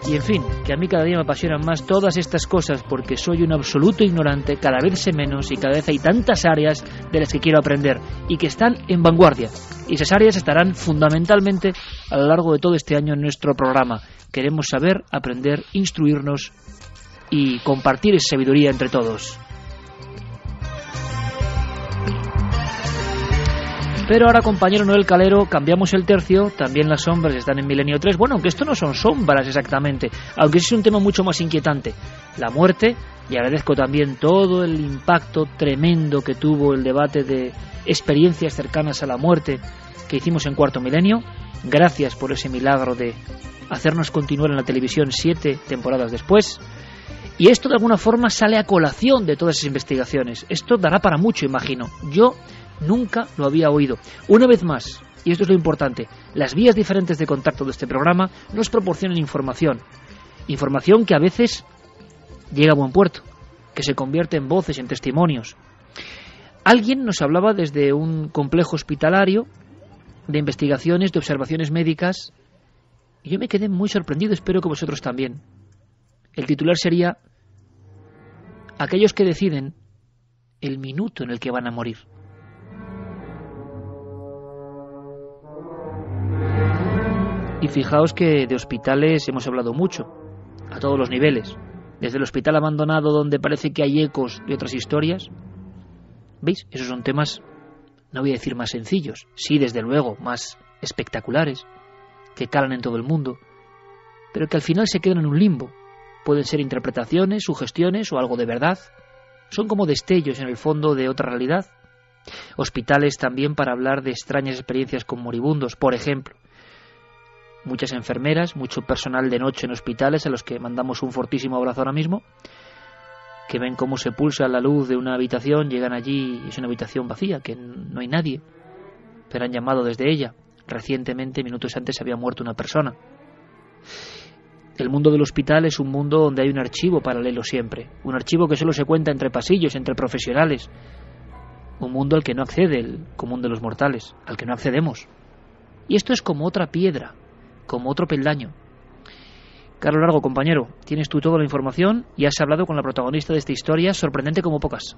Y en fin, que a mí cada día me apasionan más todas estas cosas porque soy un absoluto ignorante, cada vez sé menos y cada vez hay tantas áreas de las que quiero aprender y que están en vanguardia. Y esas áreas estarán fundamentalmente a lo largo de todo este año en nuestro programa. Queremos saber, aprender, instruirnos y compartir esa sabiduría entre todos. Pero ahora, compañero Noel Calero, cambiamos el tercio. También las sombras están en Milenio 3. Bueno, aunque esto no son sombras exactamente, aunque es un tema mucho más inquietante. La muerte, y agradezco también todo el impacto tremendo que tuvo el debate de experiencias cercanas a la muerte que hicimos en Cuarto Milenio. Gracias por ese milagro de hacernos continuar en la televisión 7 temporadas después. Y esto de alguna forma sale a colación de todas esas investigaciones. Esto dará para mucho, imagino. Yo nunca lo había oído. Una vez más, y esto es lo importante, las vías diferentes de contacto de este programa nos proporcionan información. Información que a veces llega a buen puerto, que se convierte en voces, en testimonios. Alguien nos hablaba desde un complejo hospitalario de investigaciones, de observaciones médicas, y yo me quedé muy sorprendido, espero que vosotros también. El titular sería: aquellos que deciden el minuto en el que van a morir. Y fijaos que de hospitales hemos hablado mucho, a todos los niveles. Desde el hospital abandonado, donde parece que hay ecos de otras historias. ¿Veis? Esos son temas, no voy a decir más sencillos, sí, desde luego, más espectaculares, que calan en todo el mundo, pero que al final se quedan en un limbo. Pueden ser interpretaciones, sugestiones o algo de verdad. Son como destellos en el fondo de otra realidad. Hospitales también para hablar de extrañas experiencias con moribundos, por ejemplo. Muchas enfermeras, mucho personal de noche en hospitales a los que mandamos un fortísimo abrazo ahora mismo, que ven cómo se pulsa la luz de una habitación, llegan allí y es una habitación vacía, que no hay nadie, pero han llamado desde ella. Recientemente, minutos antes, había muerto una persona. El mundo del hospital es un mundo donde hay un archivo paralelo siempre, un archivo que solo se cuenta entre pasillos, entre profesionales, un mundo al que no accede el común de los mortales, al que no accedemos. Y esto es como otra piedra, como otro peldaño. Carlos Largo, compañero, tienes tú toda la información y has hablado con la protagonista de esta historia, sorprendente como pocas.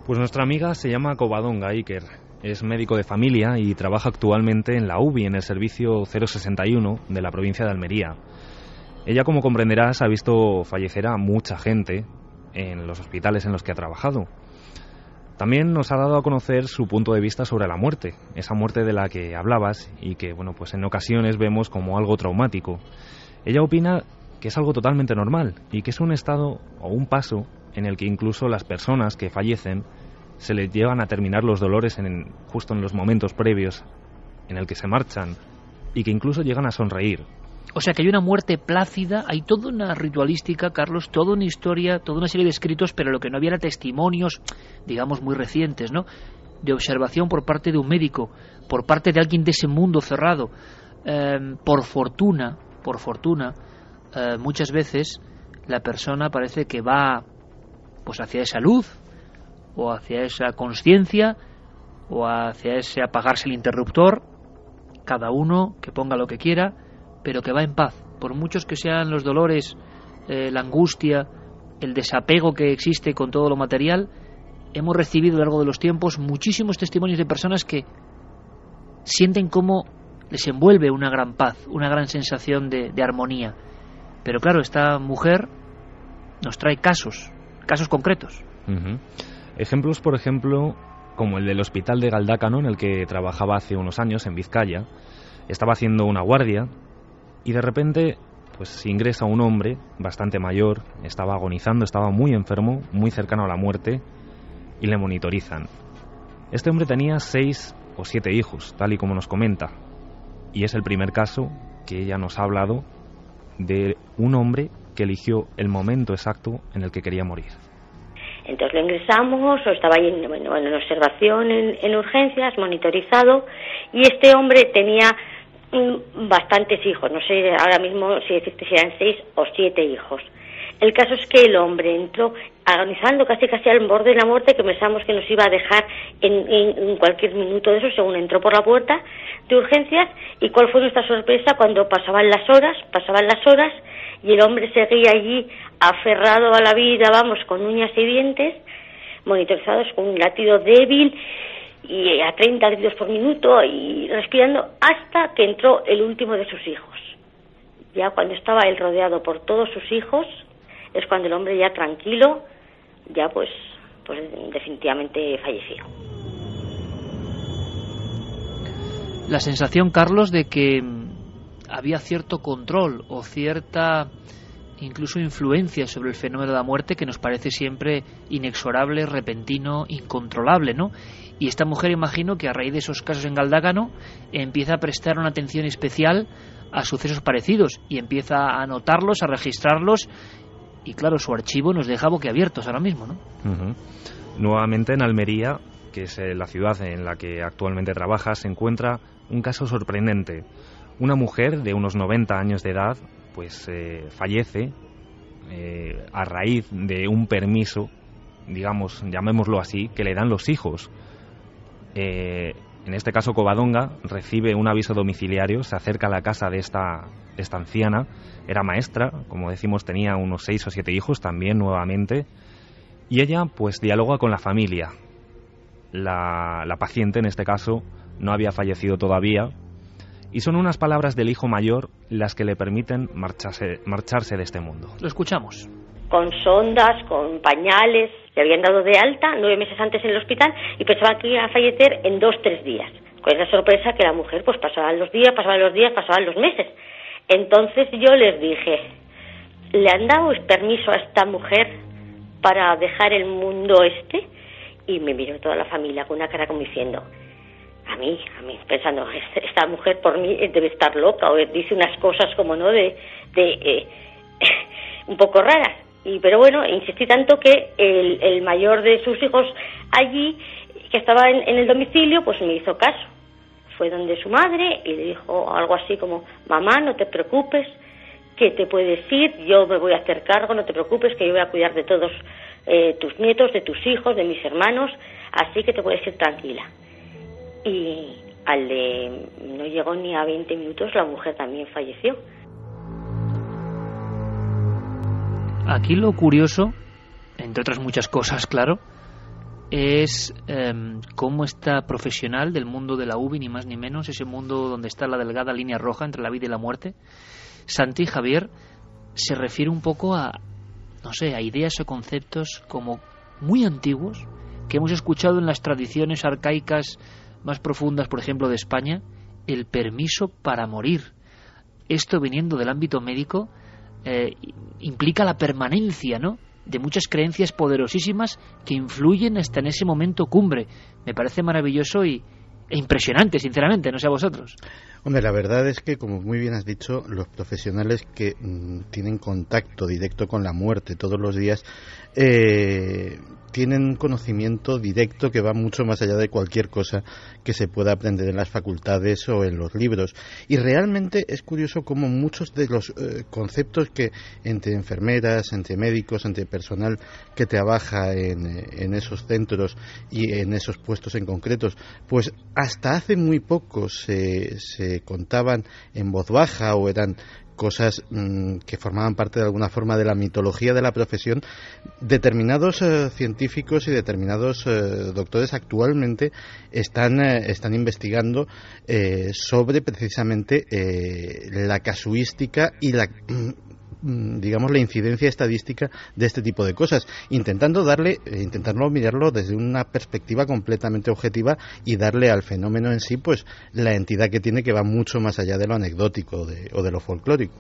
Pues nuestra amiga se llama Covadonga Iker, es médico de familia y trabaja actualmente en la UBI, en el servicio 061 de la provincia de Almería. Ella, como comprenderás, ha visto fallecer a mucha gente en los hospitales en los que ha trabajado. También nos ha dado a conocer su punto de vista sobre la muerte, esa muerte de la que hablabas y que, bueno, pues en ocasiones vemos como algo traumático. Ella opina que es algo totalmente normal y que es un estado o un paso en el que incluso las personas que fallecen se les llevan a terminar los dolores justo en los momentos previos en el que se marchan y que incluso llegan a sonreír. O sea que hay una muerte plácida, hay toda una ritualística, Carlos, toda una historia, toda una serie de escritos, pero lo que no había era testimonios, digamos, muy recientes, ¿no? De observación por parte de un médico, por parte de alguien de ese mundo cerrado. Por fortuna, muchas veces la persona parece que va pues hacia esa luz, o hacia esa conciencia, o hacia ese apagarse el interruptor, cada uno que ponga lo que quiera, pero que va en paz, por muchos que sean los dolores, la angustia, el desapego que existe con todo lo material. Hemos recibido a lo largo de los tiempos muchísimos testimonios de personas que sienten cómo les envuelve una gran paz, una gran sensación de armonía. Pero claro, esta mujer nos trae casos concretos. Uh-huh. Ejemplos, por ejemplo, como el del hospital de Galdácano, en el que trabajaba hace unos años, en Vizcaya. Estaba haciendo una guardia y de repente pues ingresa un hombre bastante mayor, estaba agonizando, estaba muy enfermo, muy cercano a la muerte, y le monitorizan. Este hombre tenía 6 o 7 hijos, tal y como nos comenta, y es el primer caso que ella nos ha hablado de un hombre que eligió el momento exacto en el que quería morir. Entonces lo ingresamos, o estaba ahí en observación, en urgencias, monitorizado, y este hombre tenía bastantes hijos, no sé ahora mismo si decirte si eran 6 o 7 hijos. El caso es que el hombre entró agonizando casi al borde de la muerte, que pensamos que nos iba a dejar en cualquier minuto de eso, según entró por la puerta de urgencias. ¿Y cuál fue nuestra sorpresa cuando pasaban las horas y el hombre seguía allí aferrado a la vida, vamos, con uñas y dientes, monitorizados con un latido débil y a 30 latidos por minuto y respirando, hasta que entró el último de sus hijos. Ya cuando estaba él rodeado por todos sus hijos, es cuando el hombre ya tranquilo, ya pues definitivamente falleció. La sensación, Carlos, de que había cierto control o cierta incluso influencia sobre el fenómeno de la muerte que nos parece siempre inexorable, repentino, incontrolable, ¿no? Y esta mujer, imagino que a raíz de esos casos en Galdácano empieza a prestar una atención especial a sucesos parecidos y empieza a anotarlos, a registrarlos. Y claro, su archivo nos deja boquiabiertos ahora mismo, ¿no? Uh-huh. Nuevamente en Almería, que es la ciudad en la que actualmente trabaja, se encuentra un caso sorprendente. Una mujer de unos 90 años de edad, pues fallece a raíz de un permiso, digamos, llamémoslo así, que le dan los hijos. En este caso, Covadonga recibe un aviso domiciliario, se acerca a la casa de esta anciana, era maestra, como decimos, tenía unos 6 o 7 hijos también nuevamente, y ella pues dialoga con la familia. La paciente, en este caso, no había fallecido todavía, y son unas palabras del hijo mayor las que le permiten marcharse de este mundo. Lo escuchamos. Con sondas, con pañales, le habían dado de alta 9 meses antes en el hospital y pensaba que iba a fallecer en 2-3 días. Con esa sorpresa que la mujer pues pasaban los días, pasaban los meses. Entonces yo les dije, ¿le han dado permiso a esta mujer para dejar el mundo este? Y me miró toda la familia con una cara como diciendo, a mí, pensando, esta mujer por mí debe estar loca, o dice unas cosas como no un poco raras. Pero bueno, insistí tanto que el mayor de sus hijos allí, que estaba en el domicilio, pues me hizo caso. Fue donde su madre y le dijo algo así como, mamá, no te preocupes, ¿qué te puedes ir? Yo me voy a hacer cargo, no te preocupes, que yo voy a cuidar de todos tus nietos, de tus hijos, de mis hermanos, así que te puedes ir tranquila. Y no llegó ni a 20 minutos, la mujer también falleció. Aquí lo curioso, entre otras muchas cosas, claro, es cómo esta profesional del mundo de la UBI, ni más ni menos, ese mundo donde está la delgada línea roja entre la vida y la muerte, Santi Javier, se refiere un poco a, no sé, a ideas o conceptos como muy antiguos que hemos escuchado en las tradiciones arcaicas más profundas, por ejemplo, de España, el permiso para morir. Esto, viniendo del ámbito médico, implica la permanencia, ¿no?, de muchas creencias poderosísimas que influyen hasta en ese momento cumbre. Me parece maravilloso e impresionante, sinceramente, no sé a vosotros. Hombre, la verdad es que, como muy bien has dicho, los profesionales que tienen contacto directo con la muerte todos los días tienen conocimiento directo que va mucho más allá de cualquier cosa que se pueda aprender en las facultades o en los libros. Y realmente es curioso cómo muchos de los conceptos que entre enfermeras, entre médicos, entre personal que trabaja en esos centros y en esos puestos en concretos, pues hasta hace muy poco se contaban en voz baja o eran cosas que formaban parte de alguna forma de la mitología de la profesión. Determinados científicos y determinados doctores actualmente están investigando sobre precisamente la casuística y la incidencia estadística de este tipo de cosas, intentando mirarlo desde una perspectiva completamente objetiva y darle al fenómeno en sí pues la entidad que tiene, que va mucho más allá de lo anecdótico o de lo folclórico.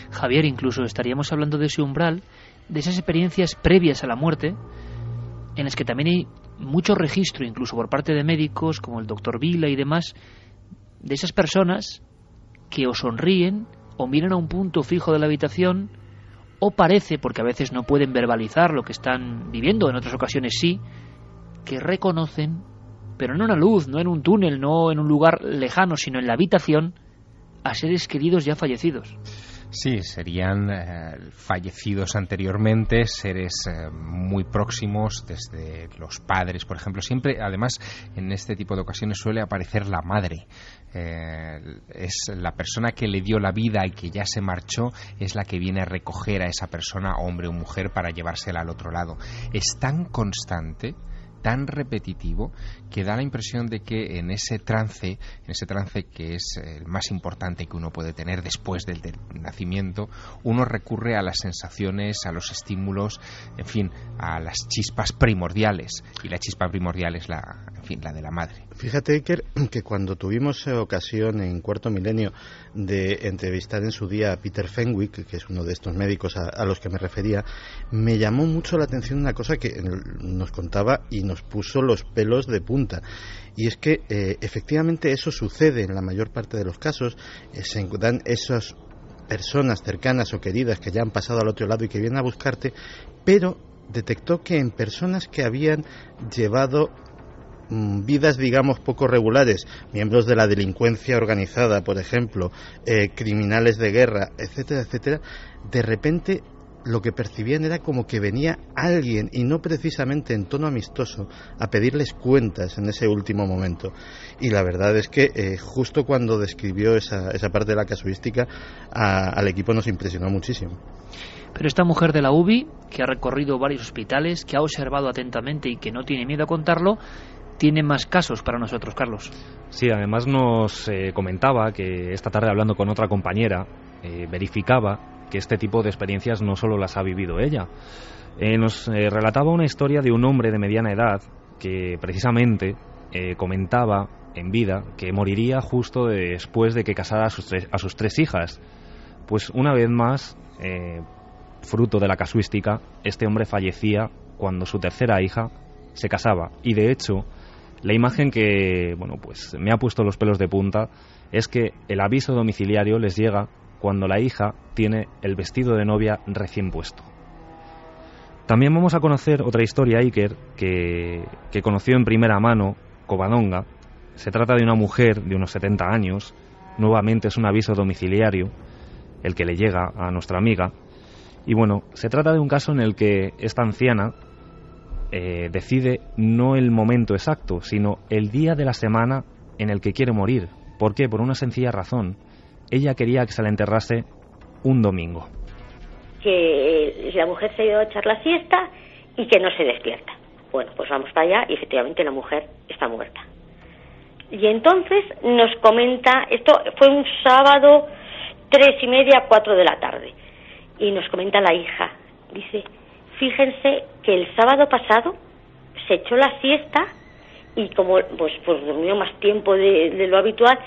Javier, incluso estaríamos hablando de ese umbral, de esas experiencias previas a la muerte, en las que también hay mucho registro, incluso por parte de médicos como el doctor Vila y demás, de esas personas que o sonríen o miran a un punto fijo de la habitación, o parece, porque a veces no pueden verbalizar lo que están viviendo, en otras ocasiones sí, que reconocen, pero no en una luz, no en un túnel, no en un lugar lejano, sino en la habitación, a seres queridos ya fallecidos. Sí, serían fallecidos anteriormente, seres muy próximos, desde los padres, por ejemplo. Siempre, además, en este tipo de ocasiones suele aparecer la madre. Es la persona que le dio la vida y que ya se marchó, es la que viene a recoger a esa persona, hombre o mujer, para llevársela al otro lado. Es tan constante, tan repetitivo, que da la impresión de que en ese trance que es el más importante que uno puede tener después del nacimiento, uno recurre a las sensaciones, a los estímulos, en fin, a las chispas primordiales, y la chispa primordial es la de la madre. Fíjate, Iker, que cuando tuvimos ocasión en Cuarto Milenio de entrevistar en su día a Peter Fenwick, que es uno de estos médicos a los que me refería, me llamó mucho la atención una cosa que nos contaba y nos puso los pelos de punta. Y es que efectivamente eso sucede en la mayor parte de los casos. Se dan esas personas cercanas o queridas que ya han pasado al otro lado y que vienen a buscarte, pero detectó que en personas que habían llevado vidas, digamos, poco regulares, miembros de la delincuencia organizada, por ejemplo, criminales de guerra, etcétera, etcétera, de repente lo que percibían era como que venía alguien, y no precisamente en tono amistoso, a pedirles cuentas en ese último momento. Y la verdad es que justo cuando describió esa parte de la casuística, al equipo nos impresionó muchísimo. Pero esta mujer de la UBI, que ha recorrido varios hospitales, que ha observado atentamente y que no tiene miedo a contarlo, tiene más casos para nosotros, Carlos. Sí, además nos comentaba que esta tarde, hablando con otra compañera, verificaba que este tipo de experiencias no solo las ha vivido ella. Nos relataba una historia de un hombre de mediana edad que precisamente comentaba en vida que moriría justo después de que casara a sus tres hijas. Pues una vez más, fruto de la casuística, este hombre fallecía cuando su tercera hija se casaba. Y de hecho, la imagen que pues me ha puesto los pelos de punta es que el aviso domiciliario les llega cuando la hija tiene el vestido de novia recién puesto. También vamos a conocer otra historia, Iker, que conoció en primera mano Covadonga. Se trata de una mujer de unos 70 años. Nuevamente es un aviso domiciliario el que le llega a nuestra amiga. Y bueno, se trata de un caso en el que esta anciana decide no el momento exacto, sino el día de la semana en el que quiere morir. ¿Por qué? Por una sencilla razón. Ella quería que se la enterrase un domingo. Que la mujer se ha ido a echar la siesta y que no se despierta. Bueno, pues vamos para allá y efectivamente la mujer está muerta. Y entonces nos comenta, esto fue un sábado 3:30, 4 de la tarde, y nos comenta la hija, dice, fíjense que el sábado pasado se echó la siesta y como pues durmió más tiempo de lo habitual,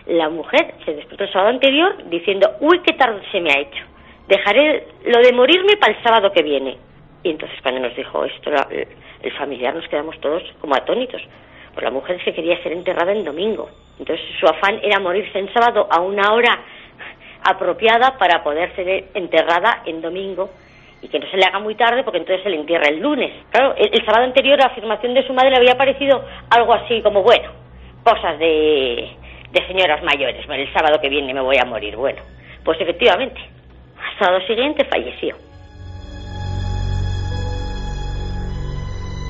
la mujer se despertó el sábado anterior diciendo, uy, qué tarde se me ha hecho, dejaré lo de morirme para el sábado que viene. Y entonces cuando nos dijo esto el familiar, nos quedamos todos como atónitos, pues la mujer se quería ser enterrada en domingo, entonces su afán era morirse en sábado a una hora apropiada para poder ser enterrada en domingo y que no se le haga muy tarde porque entonces se le entierra el lunes. Claro, el sábado anterior la afirmación de su madre le había parecido algo así como, bueno, cosas de señoras mayores, bueno, el sábado que viene me voy a morir. Bueno, pues efectivamente, al sábado siguiente falleció.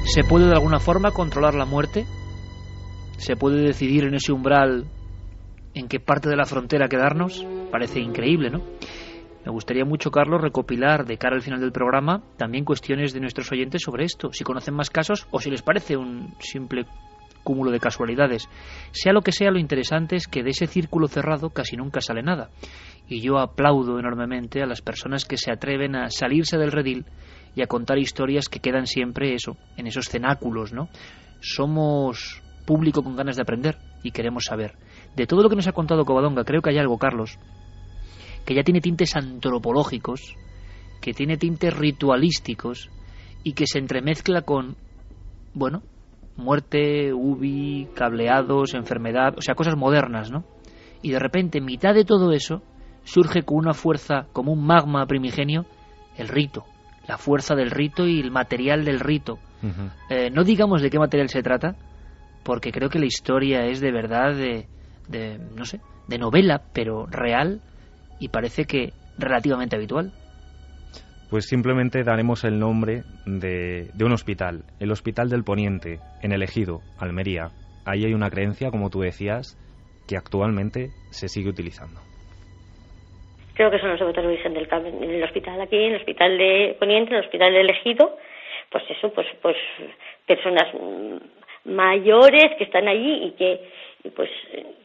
¿Se puede de alguna forma controlar la muerte? ¿Se puede decidir en ese umbral en qué parte de la frontera quedarnos? Parece increíble, ¿no? Me gustaría mucho, Carlos, recopilar de cara al final del programa también cuestiones de nuestros oyentes sobre esto, si conocen más casos o si les parece un simple cúmulo de casualidades. Sea lo que sea, lo interesante es que de ese círculo cerrado casi nunca sale nada. Y yo aplaudo enormemente a las personas que se atreven a salirse del redil y a contar historias que quedan siempre en esos cenáculos, ¿no? Somos público con ganas de aprender y queremos saber. De todo lo que nos ha contado Covadonga, creo que hay algo, Carlos, que ya tiene tintes antropológicos, que tiene tintes ritualísticos y que se entremezcla con, bueno, muerte, UBI, cableados, enfermedad, o sea, cosas modernas, ¿no? Y de repente, en mitad de todo eso, surge con una fuerza, como un magma primigenio, el rito, la fuerza del rito y el material del rito. Uh-huh. No digamos de qué material se trata, porque creo que la historia es de verdad no sé, de novela, pero real, y parece que relativamente habitual. Pues simplemente daremos el nombre de un hospital, el Hospital del Poniente, en El Ejido, Almería. Ahí hay una creencia, como tú decías, que actualmente se sigue utilizando. Creo que son los devotos de Virgen del Carmen en el hospital aquí, en el Hospital de Poniente, en el Hospital del Ejido, pues eso, pues personas mayores que están allí y que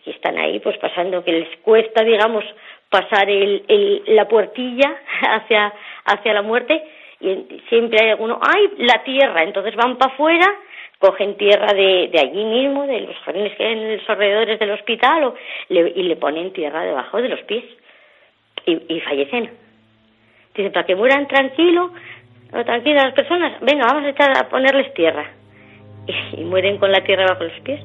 están ahí pues pasando, que les cuesta, digamos, pasar la puertilla hacia la muerte, y siempre hay alguno, ¡ay, la tierra! Entonces van para afuera, cogen tierra de allí mismo, de los jardines que hay en los alrededores del hospital, y le ponen tierra debajo de los pies, y fallecen. Dicen, para que mueran tranquilas las personas, venga, vamos a ponerles tierra, y mueren con la tierra bajo los pies.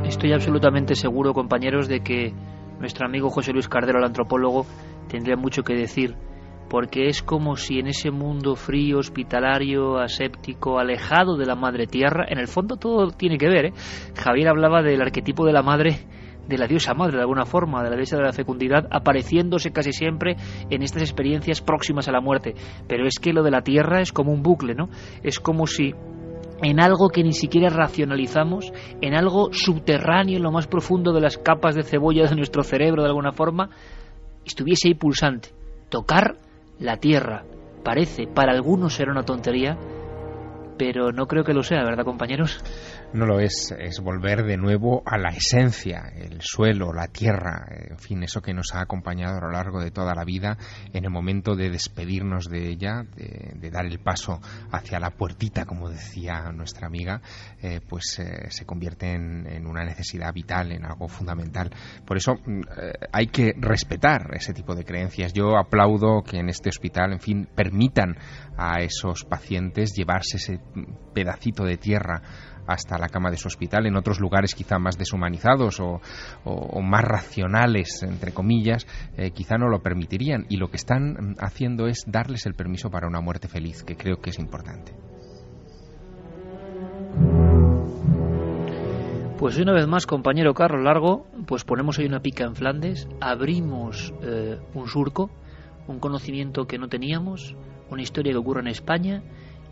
Estoy absolutamente seguro, compañeros, de que nuestro amigo José Luis Cardero, el antropólogo, tendría mucho que decir, porque es como si en ese mundo frío, hospitalario, aséptico, alejado de la madre tierra, en el fondo todo tiene que ver, ¿eh? Javier hablaba del arquetipo de la madre, de la diosa madre de alguna forma, de la diosa de la fecundidad, apareciéndose casi siempre en estas experiencias próximas a la muerte. Pero es que lo de la tierra es como un bucle, ¿no? Es como si en algo que ni siquiera racionalizamos, en algo subterráneo, en lo más profundo de las capas de cebolla de nuestro cerebro, de alguna forma, estuviese ahí pulsante. Tocar la tierra parece, para algunos será una tontería, pero no creo que lo sea, ¿verdad, compañeros? No lo es volver de nuevo a la esencia, el suelo, la tierra, en fin, eso que nos ha acompañado a lo largo de toda la vida. En el momento de despedirnos de ella, de dar el paso hacia la puertita, como decía nuestra amiga, se convierte en una necesidad vital, en algo fundamental. Por eso hay que respetar ese tipo de creencias. Yo aplaudo que en este hospital, en fin, permitan a esos pacientes llevarse ese pedacito de tierra hasta la cama de su hospital. En otros lugares quizá más deshumanizados o más racionales, entre comillas, quizá no lo permitirían, y lo que están haciendo es darles el permiso para una muerte feliz, que creo que es importante. Pues una vez más, compañero Carlos Largo, pues ponemos ahí una pica en Flandes, abrimos un surco, un conocimiento que no teníamos, una historia que ocurre en España,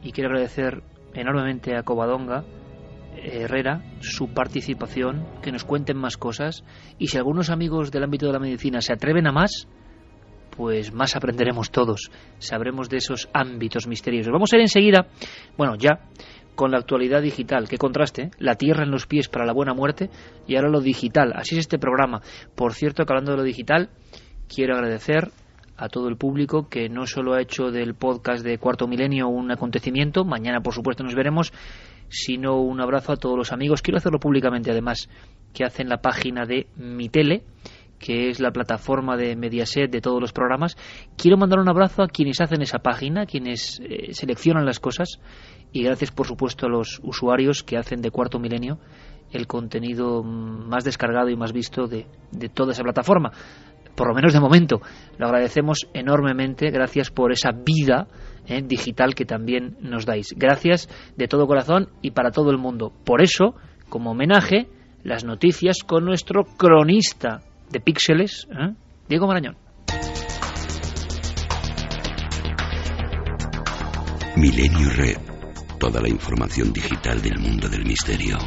y quiero agradecer enormemente a Covadonga Herrera su participación, que nos cuenten más cosas, y si algunos amigos del ámbito de la medicina se atreven a más, pues más aprenderemos todos, sabremos de esos ámbitos misteriosos. Vamos a ir enseguida, bueno, ya con la actualidad digital. Qué contraste, ¿eh? La tierra en los pies para la buena muerte, y ahora lo digital. Así es este programa. Por cierto, que hablando de lo digital, quiero agradecer a todo el público que no solo ha hecho del podcast de Cuarto Milenio un acontecimiento, mañana por supuesto nos veremos, sino un abrazo a todos los amigos. Quiero hacerlo públicamente además, que hacen la página de Mi Tele, que es la plataforma de Mediaset de todos los programas. Quiero mandar un abrazo a quienes hacen esa página, quienes seleccionan las cosas, y gracias por supuesto a los usuarios que hacen de Cuarto Milenio el contenido más descargado y más visto de toda esa plataforma. Por lo menos de momento, lo agradecemos enormemente. Gracias por esa vida digital que también nos dais. Gracias de todo corazón y para todo el mundo. Por eso, como homenaje, las noticias con nuestro cronista de Píxeles, Diego Marañón. Milenio Red. Toda la información digital del mundo del misterio.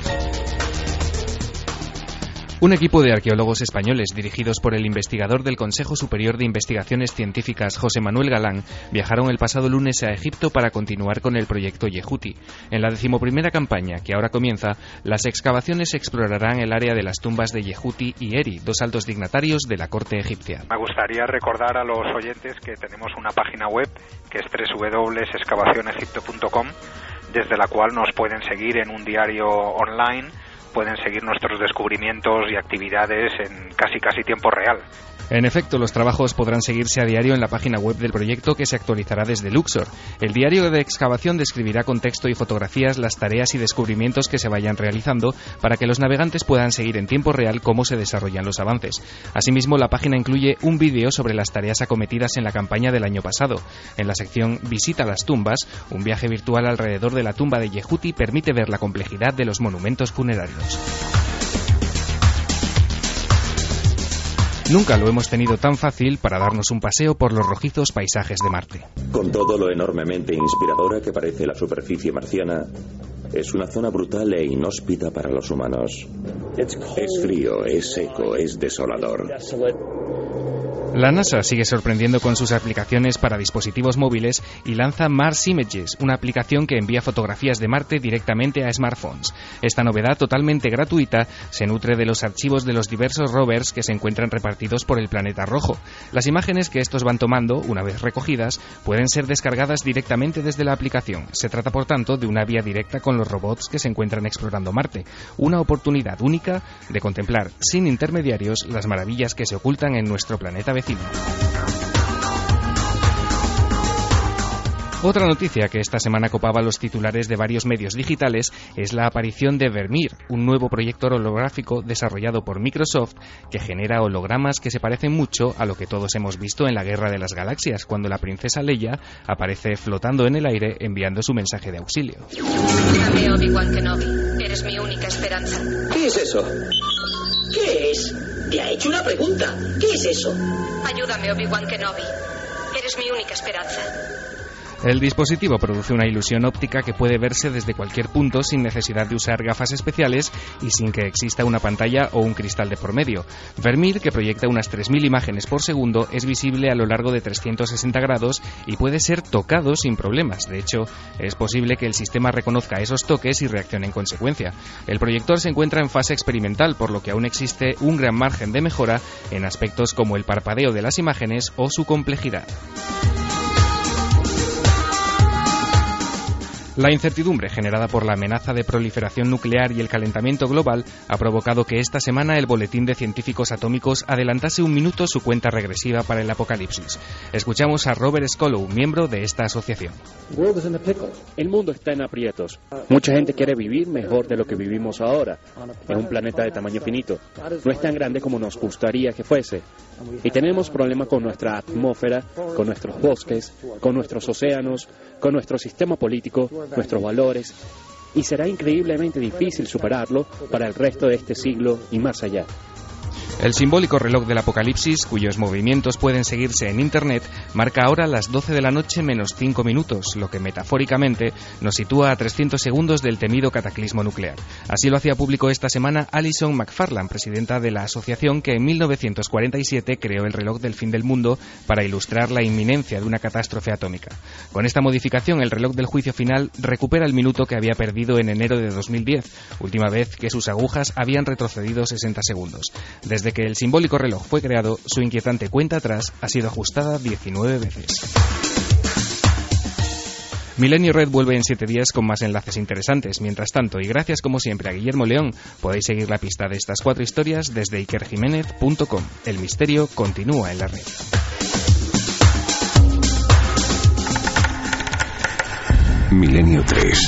Un equipo de arqueólogos españoles, dirigidos por el investigador del Consejo Superior de Investigaciones Científicas, José Manuel Galán, viajaron el pasado lunes a Egipto para continuar con el proyecto Yehuti. En la 11ª campaña, que ahora comienza, las excavaciones explorarán el área de las tumbas de Yehuti y Eri, dos altos dignatarios de la corte egipcia. Me gustaría recordar a los oyentes que tenemos una página web, que es www.excavacionegipto.com, desde la cual nos pueden seguir en un diario online, pueden seguir nuestros descubrimientos y actividades en casi tiempo real. En efecto, los trabajos podrán seguirse a diario en la página web del proyecto, que se actualizará desde Luxor. El diario de excavación describirá con texto y fotografías las tareas y descubrimientos que se vayan realizando para que los navegantes puedan seguir en tiempo real cómo se desarrollan los avances. Asimismo, la página incluye un vídeo sobre las tareas acometidas en la campaña del año pasado. En la sección Visita las tumbas, un viaje virtual alrededor de la tumba de Yehuti permite ver la complejidad de los monumentos funerarios. Nunca lo hemos tenido tan fácil para darnos un paseo por los rojizos paisajes de Marte. Con todo lo enormemente inspiradora que parece la superficie marciana, es una zona brutal e inhóspita para los humanos. Es frío, es seco, es desolador. La NASA sigue sorprendiendo con sus aplicaciones para dispositivos móviles y lanza Mars Images, una aplicación que envía fotografías de Marte directamente a smartphones. Esta novedad, totalmente gratuita, se nutre de los archivos de los diversos rovers que se encuentran repartidos por el planeta rojo. Las imágenes que estos van tomando, una vez recogidas, pueden ser descargadas directamente desde la aplicación. Se trata, por tanto, de una vía directa con los robots que se encuentran explorando Marte. Una oportunidad única de contemplar, sin intermediarios, las maravillas que se ocultan en nuestro planeta vecino. Otra noticia que esta semana copaba los titulares de varios medios digitales es la aparición de Vermeer, un nuevo proyector holográfico desarrollado por Microsoft que genera hologramas que se parecen mucho a lo que todos hemos visto en la Guerra de las Galaxias, cuando la princesa Leia aparece flotando en el aire enviando su mensaje de auxilio. Dame, Obi-Wan Kenobi. Eres mi única esperanza. ¿Qué es eso? ¿Qué es? Te ha hecho una pregunta. ¿Qué es eso? Ayúdame, Obi-Wan Kenobi. Eres mi única esperanza. El dispositivo produce una ilusión óptica que puede verse desde cualquier punto sin necesidad de usar gafas especiales y sin que exista una pantalla o un cristal de por medio. Vermeer, que proyecta unas 3.000 imágenes por segundo, es visible a lo largo de 360 grados y puede ser tocado sin problemas. De hecho, es posible que el sistema reconozca esos toques y reaccione en consecuencia. El proyector se encuentra en fase experimental, por lo que aún existe un gran margen de mejora en aspectos como el parpadeo de las imágenes o su complejidad. La incertidumbre generada por la amenaza de proliferación nuclear y el calentamiento global ha provocado que esta semana el Boletín de Científicos Atómicos adelantase un minuto su cuenta regresiva para el apocalipsis. Escuchamos a Robert Scolow, miembro de esta asociación. El mundo está en aprietos. Mucha gente quiere vivir mejor de lo que vivimos ahora, en un planeta de tamaño finito. No es tan grande como nos gustaría que fuese. Y tenemos problemas con nuestra atmósfera, con nuestros bosques, con nuestros océanos, con nuestro sistema político, nuestros valores, y será increíblemente difícil superarlo para el resto de este siglo y más allá. El simbólico reloj del apocalipsis, cuyos movimientos pueden seguirse en Internet, marca ahora las 12 de la noche menos 5 minutos, lo que metafóricamente nos sitúa a 300 segundos del temido cataclismo nuclear. Así lo hacía público esta semana Alison McFarlane, presidenta de la asociación que en 1947 creó el reloj del fin del mundo para ilustrar la inminencia de una catástrofe atómica. Con esta modificación, el reloj del juicio final recupera el minuto que había perdido en enero de 2010, última vez que sus agujas habían retrocedido 60 segundos. Desde que el simbólico reloj fue creado, su inquietante cuenta atrás ha sido ajustada 19 veces. Milenio Red vuelve en 7 días con más enlaces interesantes. Mientras tanto, y gracias como siempre a Guillermo León, podéis seguir la pista de estas 4 historias desde ikerjimenez.com. El misterio continúa en la red. Milenio 3.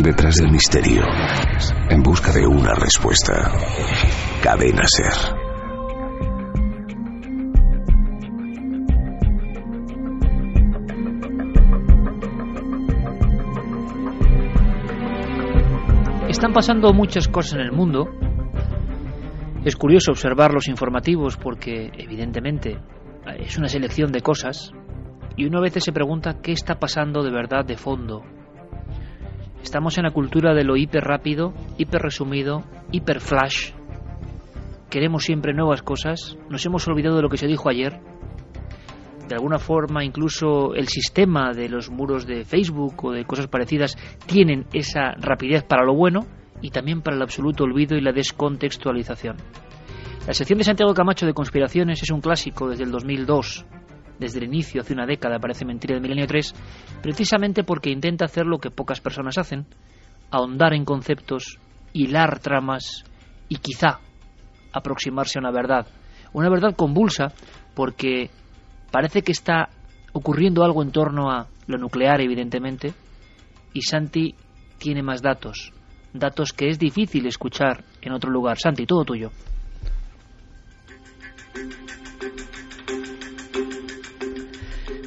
Detrás del misterio. En busca de una respuesta. Cadena Ser. Están pasando muchas cosas en el mundo. Es curioso observar los informativos porque, evidentemente, es una selección de cosas y uno a veces se pregunta qué está pasando de verdad de fondo. Estamos en la cultura de lo hiper rápido, hiper resumido, hiper flash. Queremos siempre nuevas cosas. Nos hemos olvidado de lo que se dijo ayer. De alguna forma, incluso el sistema de los muros de Facebook o de cosas parecidas tienen esa rapidez para lo bueno y también para el absoluto olvido y la descontextualización. La sección de Santiago Camacho de Conspiraciones es un clásico desde el 2002, desde el inicio, hace una década, parece mentira, de Milenio 3, precisamente porque intenta hacer lo que pocas personas hacen, ahondar en conceptos, hilar tramas y quizá aproximarse a una verdad convulsa, porque parece que está ocurriendo algo en torno a lo nuclear, evidentemente, y Santi tiene más datos que es difícil escuchar en otro lugar. Santi, todo tuyo.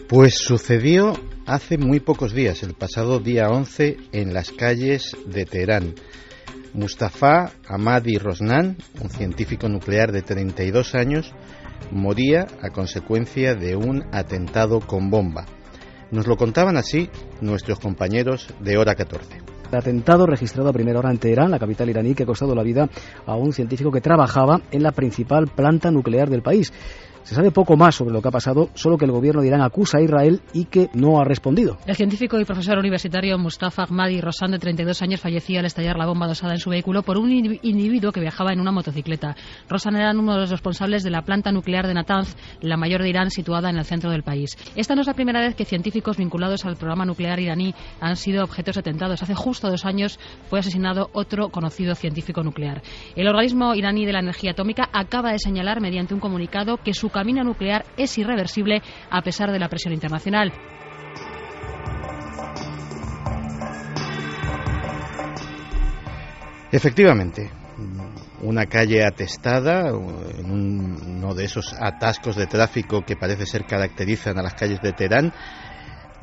Pues sucedió hace muy pocos días, el pasado día 11, en las calles de Teherán. Mustafa Ahmadi Rosnan, un científico nuclear de 32 años, moría a consecuencia de un atentado con bomba. Nos lo contaban así nuestros compañeros de Hora 14. El atentado registrado a primera hora en Teherán, la capital iraní, que ha costado la vida a un científico que trabajaba en la principal planta nuclear del país. Se sabe poco más sobre lo que ha pasado, solo que el gobierno de Irán acusa a Israel y que no ha respondido. El científico y profesor universitario Mustafa Ahmadi Rosnan, de 32 años, fallecía al estallar la bomba dosada en su vehículo por un individuo que viajaba en una motocicleta. Rosnan era uno de los responsables de la planta nuclear de Natanz, la mayor de Irán, situada en el centro del país. Esta no es la primera vez que científicos vinculados al programa nuclear iraní han sido objetos de atentados. Hace justo 2 años fue asesinado otro conocido científico nuclear. El organismo iraní de la energía atómica acaba de señalar mediante un comunicado que su camino nuclear es irreversible a pesar de la presión internacional. Efectivamente, una calle atestada, en uno de esos atascos de tráfico que parece ser caracterizan a las calles de Teherán.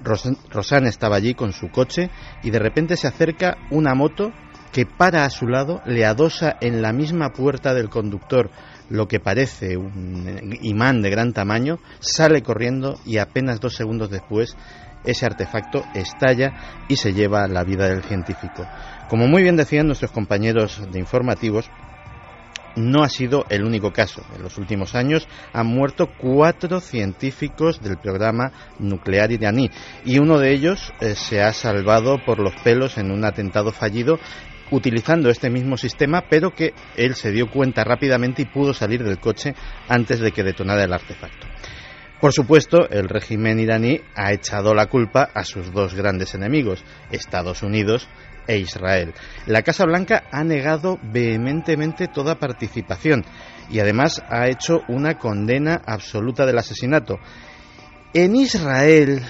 Rosnan estaba allí con su coche y de repente se acerca una moto que para a su lado, le adosa en la misma puerta del conductor lo que parece un imán de gran tamaño, sale corriendo y apenas 2 segundos después ese artefacto estalla y se lleva la vida del científico. Como muy bien decían nuestros compañeros de informativos, no ha sido el único caso. En los últimos años han muerto 4 científicos del programa nuclear iraní y uno de ellos se ha salvado por los pelos en un atentado fallido utilizando este mismo sistema, pero que él se dio cuenta rápidamente y pudo salir del coche antes de que detonara el artefacto. Por supuesto, el régimen iraní ha echado la culpa a sus 2 grandes enemigos, Estados Unidos e Israel. La Casa Blanca ha negado vehementemente toda participación y además ha hecho una condena absoluta del asesinato. En Israel,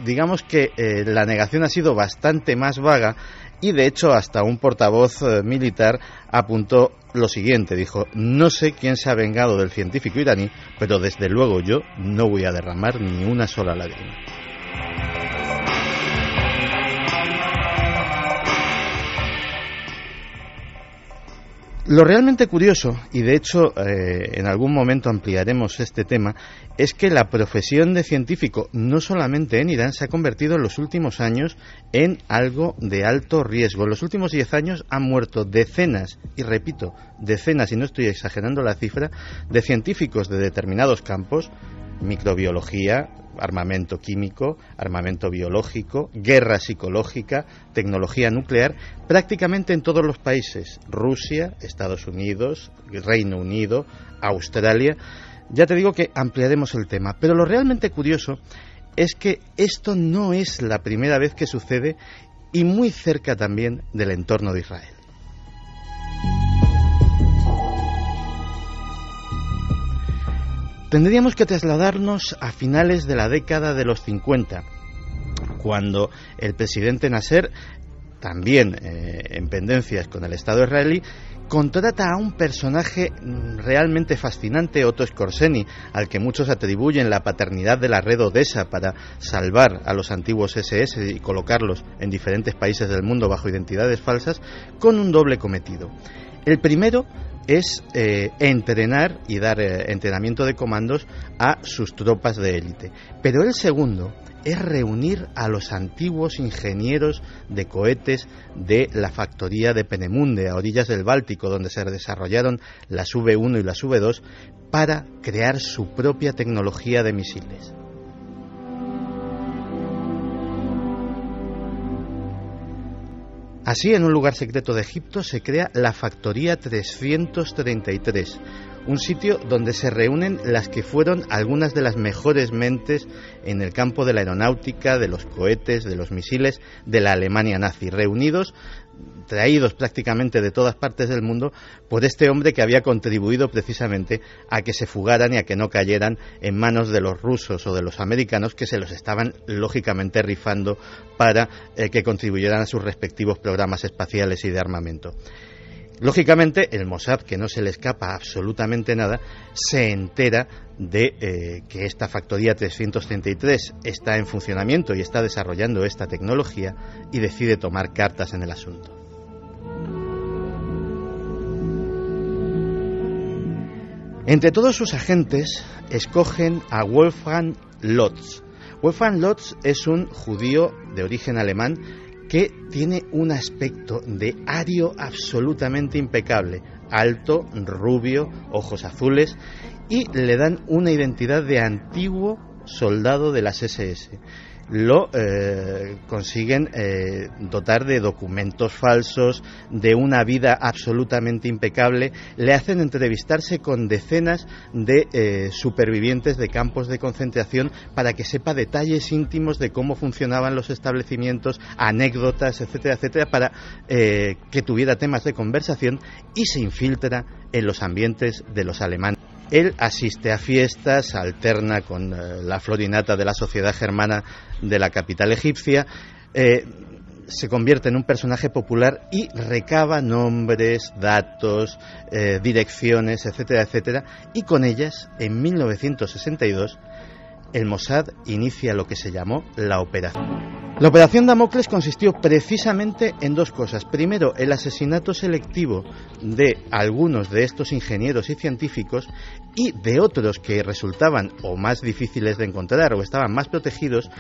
digamos que la negación ha sido bastante más vaga y de hecho hasta un portavoz militar apuntó lo siguiente, dijo: no sé quién se ha vengado del científico iraní, pero desde luego yo no voy a derramar ni una sola lágrima. Lo realmente curioso, y de hecho en algún momento ampliaremos este tema, es que la profesión de científico, no solamente en Irán, se ha convertido en los últimos años en algo de alto riesgo. En los últimos 10 años han muerto decenas, y repito, decenas, y no estoy exagerando la cifra, de científicos de determinados campos: microbiología, armamento químico, armamento biológico, guerra psicológica, tecnología nuclear, prácticamente en todos los países: Rusia, Estados Unidos, Reino Unido, Australia. Ya te digo que ampliaremos el tema, pero lo realmente curioso es que esto no es la primera vez que sucede y muy cerca también del entorno de Israel. Tendríamos que trasladarnos a finales de la década de los 50, cuando el presidente Nasser, también en pendencias con el Estado israelí, contrata a un personaje realmente fascinante, Otto Skorzeny, al que muchos atribuyen la paternidad de la red Odessa para salvar a los antiguos SS y colocarlos en diferentes países del mundo bajo identidades falsas, con un doble cometido. El primero es entrenar y dar entrenamiento de comandos a sus tropas de élite. Pero el segundo es reunir a los antiguos ingenieros de cohetes de la factoría de Peenemünde, a orillas del Báltico, donde se desarrollaron las V1 y las V2, para crear su propia tecnología de misiles. Así, en un lugar secreto de Egipto se crea la Factoría 333, un sitio donde se reúnen las que fueron algunas de las mejores mentes en el campo de la aeronáutica, de los cohetes, de los misiles, de la Alemania nazi, reunidos, traídos prácticamente de todas partes del mundo por este hombre que había contribuido precisamente a que se fugaran y a que no cayeran en manos de los rusos o de los americanos, que se los estaban lógicamente rifando para que contribuyeran a sus respectivos programas espaciales y de armamento. Lógicamente, el Mossad, que no se le escapa absolutamente nada, se entera de que esta Factoría 333 está en funcionamiento y está desarrollando esta tecnología y decide tomar cartas en el asunto. Entre todos sus agentes escogen a Wolfgang Lotz. Wolfgang Lotz es un judío de origen alemán que tiene un aspecto de ario absolutamente impecable, alto, rubio, ojos azules, y le dan una identidad de antiguo soldado de las SS. Lo consiguen dotar de documentos falsos, de una vida absolutamente impecable, le hacen entrevistarse con decenas de supervivientes de campos de concentración para que sepa detalles íntimos de cómo funcionaban los establecimientos, anécdotas, etcétera, etcétera, para que tuviera temas de conversación, y se infiltra en los ambientes de los alemanes. Él asiste a fiestas, alterna con la florinata de la sociedad germana de la capital egipcia, se convierte en un personaje popular y recaba nombres, datos, direcciones, etcétera, etcétera, y con ellas, en 1962, el Mossad inicia lo que se llamó la operación. La operación Damocles consistió precisamente en dos cosas. Primero, el asesinato selectivo de algunos de estos ingenieros y científicos, y de otros que resultaban o más difíciles de encontrar o estaban más protegidos,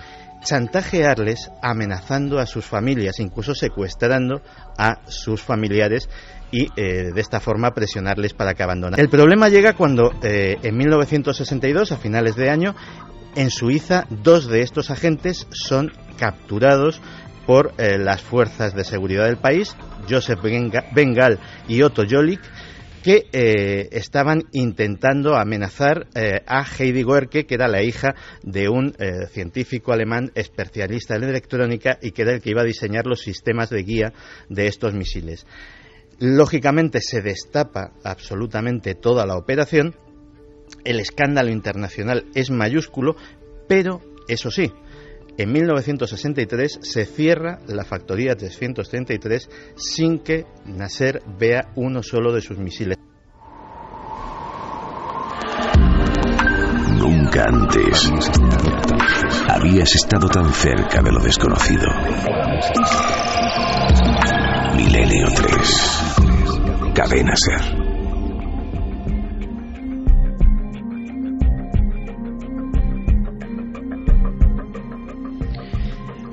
chantajearles amenazando a sus familias, incluso secuestrando a sus familiares, y de esta forma presionarles para que abandonaran. El problema llega cuando en 1962, a finales de año, en Suiza, dos de estos agentes son capturados por las fuerzas de seguridad del país, Joseph Bengal y Otto Jolik, que estaban intentando amenazar a Heidi Goerke, que era la hija de un científico alemán especialista en electrónica y que era el que iba a diseñar los sistemas de guía de estos misiles. Lógicamente se destapa absolutamente toda la operación, el escándalo internacional es mayúsculo, pero eso sí, en 1963 se cierra la factoría 333 sin que Nasser vea uno solo de sus misiles. Nunca antes habías estado tan cerca de lo desconocido. Milenio 3. Cadena SER.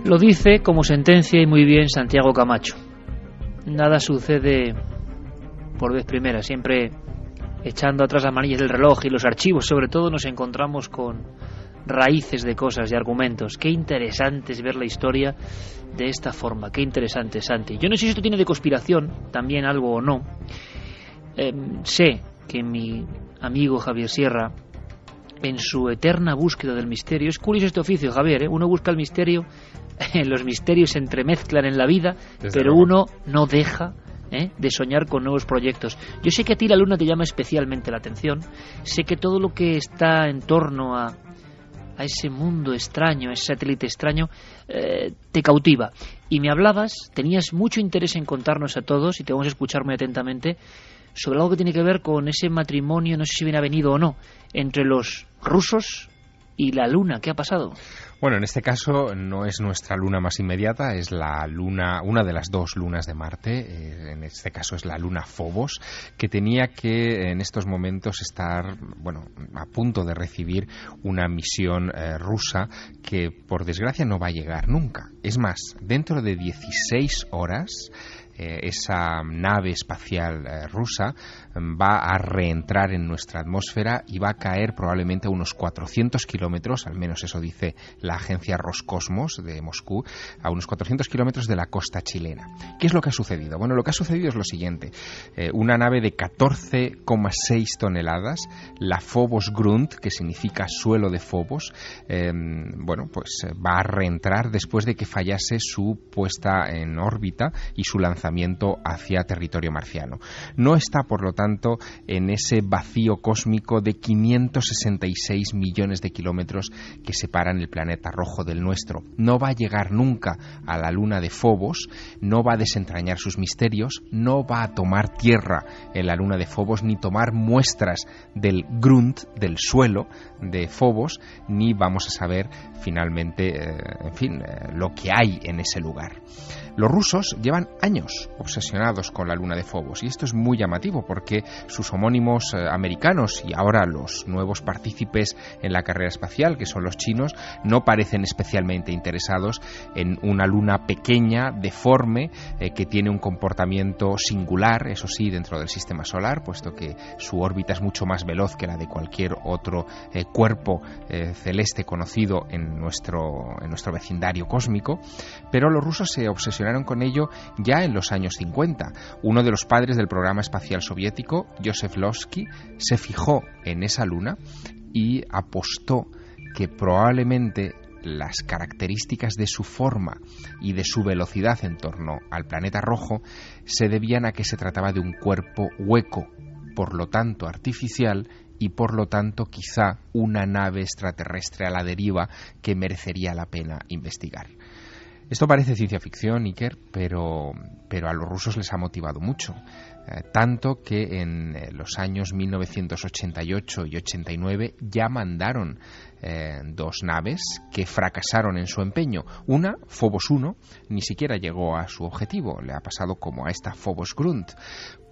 Lo dice como sentencia y muy bien Santiago Camacho. Nada sucede por vez primera, siempre echando atrás las manillas del reloj y los archivos, sobre todo, nos encontramos con raíces de cosas, de argumentos. Qué interesante es ver la historia de esta forma, qué interesante, Santi. Yo no sé si esto tiene de conspiración también algo o no. Sé que mi amigo Javier Sierra, en su eterna búsqueda del misterio, es curioso este oficio, Javier, uno busca el misterio, los misterios se entremezclan en la vida, pero uno no deja de soñar con nuevos proyectos. Yo sé que a ti la luna te llama especialmente la atención, sé que todo lo que está en torno a ese mundo extraño, ese satélite extraño, te cautiva. Y me hablabas, tenías mucho interés en contarnos a todos, y te vamos a escuchar muy atentamente, sobre algo que tiene que ver con ese matrimonio, no sé si bien ha venido o no, entre los rusos y la luna. ¿Qué ha pasado? Bueno, en este caso no es nuestra luna más inmediata, es la luna, una de las dos lunas de Marte, en este caso es la luna Phobos, que tenía que en estos momentos estar, bueno, a punto de recibir una misión rusa que por desgracia no va a llegar nunca. Es más, dentro de 16 horas esa nave espacial rusa va a reentrar en nuestra atmósfera y va a caer probablemente a unos 400 kilómetros, al menos eso dice la agencia Roscosmos de Moscú, a unos 400 kilómetros de la costa chilena. ¿Qué es lo que ha sucedido? Bueno, lo que ha sucedido es lo siguiente. Una nave de 14,6 toneladas, la Phobos Grund, que significa suelo de Phobos, bueno, pues va a reentrar después de que fallase su puesta en órbita y su lanzamiento hacia territorio marciano. No está, por lo tanto, en ese vacío cósmico de 566 millones de kilómetros que separan el planeta rojo del nuestro. No va a llegar nunca a la luna de Phobos, no va a desentrañar sus misterios, no va a tomar tierra en la luna de Phobos, ni tomar muestras del Grund, del suelo de Phobos, ni vamos a saber finalmente, lo que hay en ese lugar. Los rusos llevan años obsesionados con la luna de Phobos, y esto es muy llamativo porque sus homónimos americanos y ahora los nuevos partícipes en la carrera espacial, que son los chinos, no parecen especialmente interesados en una luna pequeña, deforme, que tiene un comportamiento singular, eso sí, dentro del sistema solar, puesto que su órbita es mucho más veloz que la de cualquier otro cuerpo celeste conocido en nuestro vecindario cósmico. Pero los rusos se obsesionaron con ello ya en los años 50. Uno de los padres del programa espacial soviético, Joseph Losky, se fijó en esa luna y apostó que probablemente las características de su forma y de su velocidad en torno al planeta rojo se debían a que se trataba de un cuerpo hueco, por lo tanto artificial, y por lo tanto quizá una nave extraterrestre a la deriva que merecería la pena investigar. Esto parece ciencia ficción, Iker, pero a los rusos les ha motivado mucho. Tanto que en los años 1988 y 89 ya mandaron dos naves que fracasaron en su empeño. Una, Phobos 1, ni siquiera llegó a su objetivo, le ha pasado como a esta Phobos Grunt.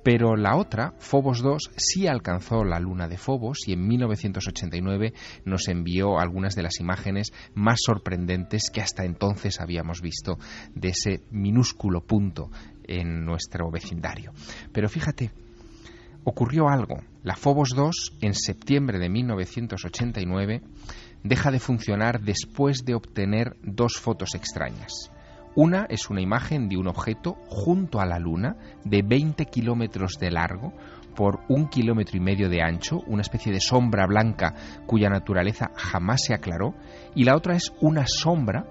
Pero la otra, Phobos 2, sí alcanzó la luna de Phobos y en 1989 nos envió algunas de las imágenes más sorprendentes que hasta entonces habíamos visto de ese minúsculo punto en nuestro vecindario. Pero fíjate, ocurrió algo. La Phobos 2, en septiembre de 1989, deja de funcionar después de obtener dos fotos extrañas. Una es una imagen de un objeto junto a la Luna de 20 kilómetros de largo por 1,5 kilómetros de ancho, una especie de sombra blanca cuya naturaleza jamás se aclaró, y la otra es una sombra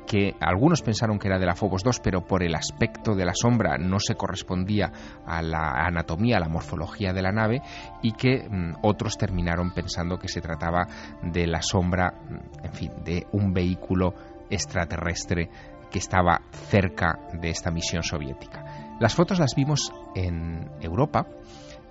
que algunos pensaron que era de la Phobos 2, pero por el aspecto de la sombra no se correspondía a la anatomía, a la morfología de la nave, y que otros terminaron pensando que se trataba de la sombra, en fin, de un vehículo extraterrestre que estaba cerca de esta misión soviética. Las fotos las vimos en Europa,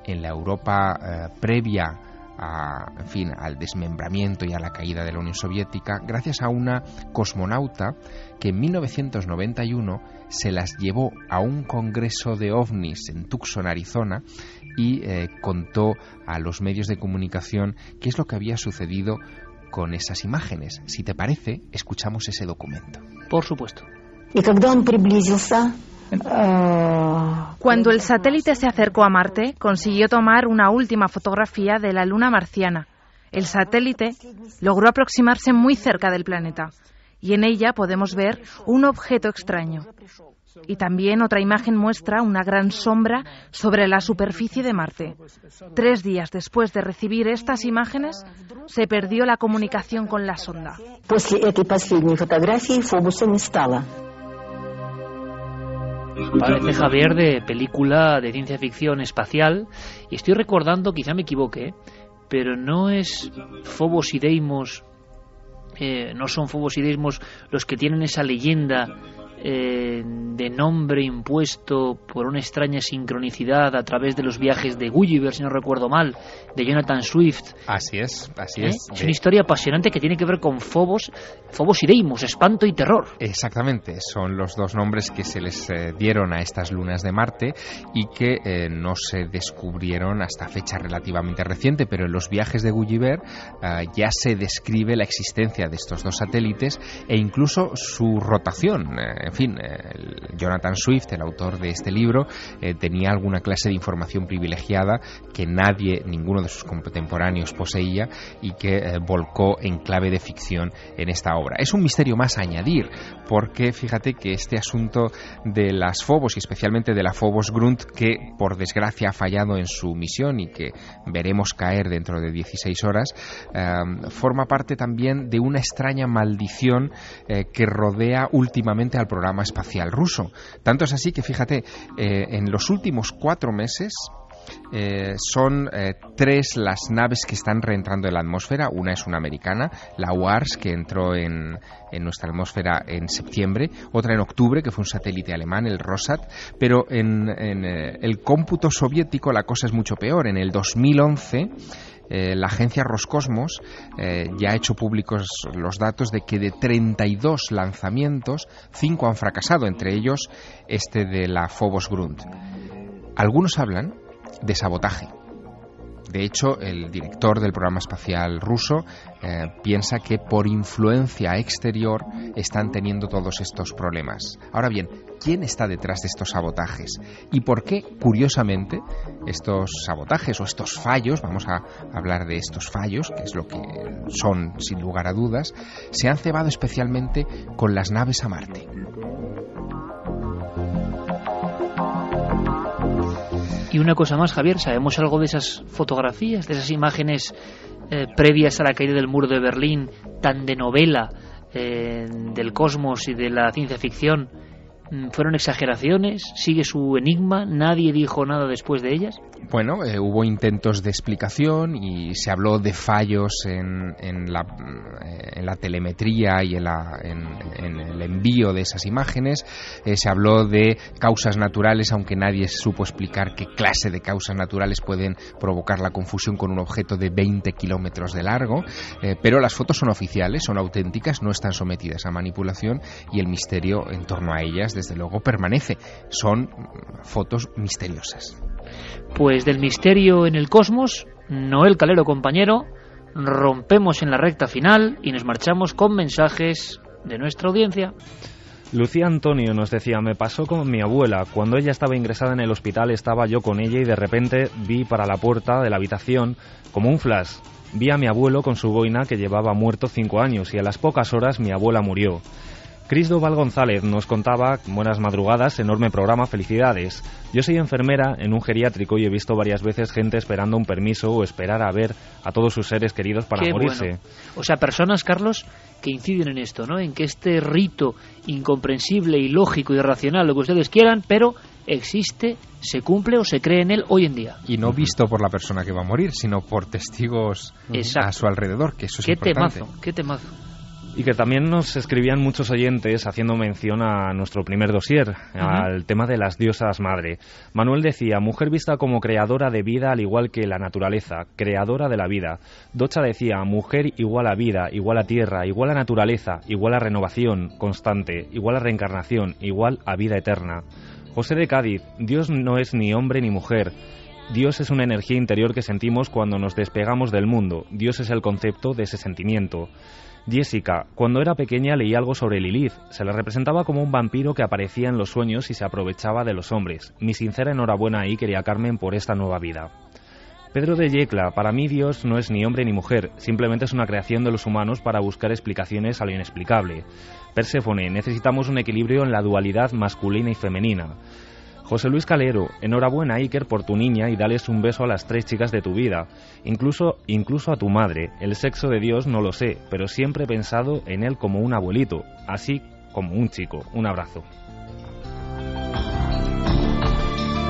en la Europa previa al desmembramiento y a la caída de la Unión Soviética, gracias a una cosmonauta que en 1991 se las llevó a un congreso de ovnis en Tucson, Arizona, y contó a los medios de comunicación qué es lo que había sucedido con esas imágenes. Si te parece, escuchamos ese documento. Por supuesto. Cuando el satélite se acercó a Marte, consiguió tomar una última fotografía de la luna marciana. El satélite logró aproximarse muy cerca del planeta y en ella podemos ver un objeto extraño. Y también otra imagen muestra una gran sombra sobre la superficie de Marte. 3 días después de recibir estas imágenes, se perdió la comunicación con la sonda. Parece, Javier, de película de ciencia ficción espacial, y estoy recordando, quizá me equivoque, pero no es Phobos y Deimos, no son Phobos y Deimos los que tienen esa leyenda de nombre impuesto por una extraña sincronicidad a través de los viajes de Gulliver, si no recuerdo mal, de Jonathan Swift. Así es. Es una historia apasionante que tiene que ver con Phobos y Deimos, espanto y terror. Exactamente, son los dos nombres que se les dieron a estas lunas de Marte y que no se descubrieron hasta fecha relativamente reciente, pero en los viajes de Gulliver ya se describe la existencia de estos dos satélites e incluso su rotación. En fin, Jonathan Swift, el autor de este libro, tenía alguna clase de información privilegiada que ninguno de sus contemporáneos poseía y que volcó en clave de ficción en esta obra. Es un misterio más a añadir, porque fíjate que este asunto de las Phobos y especialmente de la Phobos Grunt, que por desgracia ha fallado en su misión y que veremos caer dentro de 16 horas, forma parte también de una extraña maldición que rodea últimamente al programa espacial ruso. Tanto es así que, fíjate, en los últimos 4 meses son 3 las naves que están reentrando en la atmósfera. Una es una americana, la WARS, que entró en nuestra atmósfera en septiembre, otra en octubre, que fue un satélite alemán, el Rosat, pero en el cómputo soviético la cosa es mucho peor. En el 2011 la agencia Roscosmos ya ha hecho públicos los datos de que de 32 lanzamientos, 5 han fracasado, entre ellos este de la Phobos Grunt. Algunos hablan de sabotaje. De hecho, el director del programa espacial ruso piensa que por influencia exterior están teniendo todos estos problemas. Ahora bien, ¿quién está detrás de estos sabotajes? ¿Y por qué, curiosamente, estos sabotajes o estos fallos, vamos a hablar de estos fallos, que es lo que son sin lugar a dudas, se han cebado especialmente con las naves a Marte? Y una cosa más, Javier, ¿sabemos algo de esas fotografías, de esas imágenes previas a la caída del muro de Berlín, tan de novela del cosmos y de la ciencia ficción? ¿Fueron exageraciones? ¿Sigue su enigma? ¿Nadie dijo nada después de ellas? Bueno, hubo intentos de explicación y se habló de fallos en la telemetría y en el envío de esas imágenes. Se habló de causas naturales, aunque nadie supo explicar qué clase de causas naturales pueden provocar la confusión con un objeto de 20 kilómetros de largo. Pero las fotos son oficiales, son auténticas, no están sometidas a manipulación y el misterio en torno a ellas, desde luego, permanece. Son fotos misteriosas. Pues del misterio en el cosmos, Noel Calero, compañero, rompemos en la recta final y nos marchamos con mensajes de nuestra audiencia. Lucía Antonio nos decía: me pasó con mi abuela. Cuando ella estaba ingresada en el hospital estaba yo con ella y de repente vi para la puerta de la habitación como un flash. Vi a mi abuelo con su boina que llevaba muerto 5 años y a las pocas horas mi abuela murió. Cristóbal González nos contaba: buenas madrugadas, enorme programa, felicidades. Yo soy enfermera en un geriátrico y he visto varias veces gente esperando un permiso o esperar a ver a todos sus seres queridos para morirse. Bueno. O sea, personas, Carlos, que inciden en esto, ¿no? En que este rito incomprensible, ilógico, irracional, lo que ustedes quieran, pero existe, se cumple o se cree en él hoy en día. Y no visto por la persona que va a morir, sino por testigos a su alrededor, que eso es importante. Qué temazo. Y que también nos escribían muchos oyentes haciendo mención a nuestro primer dossier, al tema de las diosas madre. Manuel decía: mujer vista como creadora de vida al igual que la naturaleza, creadora de la vida. Docha decía: mujer igual a vida, igual a tierra, igual a naturaleza, igual a renovación constante, igual a reencarnación, igual a vida eterna. José de Cádiz: Dios no es ni hombre ni mujer. Dios es una energía interior que sentimos cuando nos despegamos del mundo. Dios es el concepto de ese sentimiento. Jessica: cuando era pequeña leí algo sobre Lilith. Se la representaba como un vampiro que aparecía en los sueños y se aprovechaba de los hombres. Mi sincera enhorabuena a Iker y a Carmen por esta nueva vida. Pedro de Yecla: para mí Dios no es ni hombre ni mujer, simplemente es una creación de los humanos para buscar explicaciones a lo inexplicable. Perséfone: necesitamos un equilibrio en la dualidad masculina y femenina. José Luis Calero: enhorabuena, Iker, por tu niña y dales un beso a las 3 chicas de tu vida, incluso a tu madre. El sexo de Dios no lo sé, pero siempre he pensado en él como un abuelito, así como un chico. Un abrazo.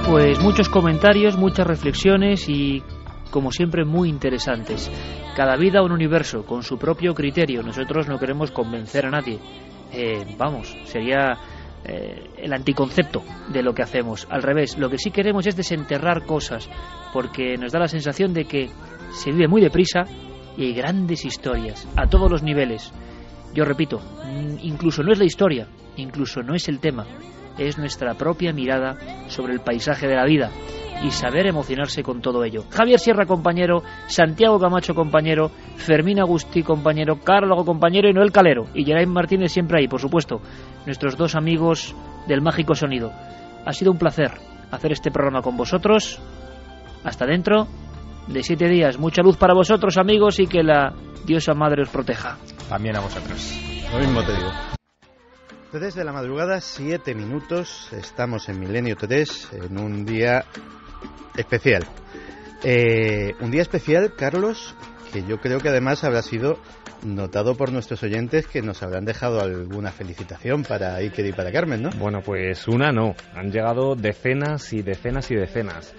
Pues muchos comentarios, muchas reflexiones y, como siempre, muy interesantes. Cada vida un universo, con su propio criterio. Nosotros no queremos convencer a nadie. Sería el anticoncepto de lo que hacemos. Al revés, lo que sí queremos es desenterrar cosas, porque nos da la sensación de que se vive muy deprisa y hay grandes historias a todos los niveles. Yo repito, incluso no es la historia, incluso no es el tema, es nuestra propia mirada sobre el paisaje de la vida y saber emocionarse con todo ello. Javier Sierra, compañero; Santiago Camacho, compañero; Fermín Agustí, compañero; Carlos, compañero; y Noel Calero. Y Geraint Martínez siempre ahí, por supuesto. Nuestros 2 amigos del mágico sonido. Ha sido un placer hacer este programa con vosotros. Hasta dentro de 7 días. Mucha luz para vosotros, amigos, y que la diosa madre os proteja. También a vosotros. Lo mismo te digo. 3 de la madrugada, 7 minutos. Estamos en Milenio 3 en un día especial. Un día especial, Carlos, que yo creo que además habrá sido notado por nuestros oyentes, que nos habrán dejado alguna felicitación para Iker y para Carmen, ¿no? Bueno, pues una no. Han llegado decenas y decenas y decenas.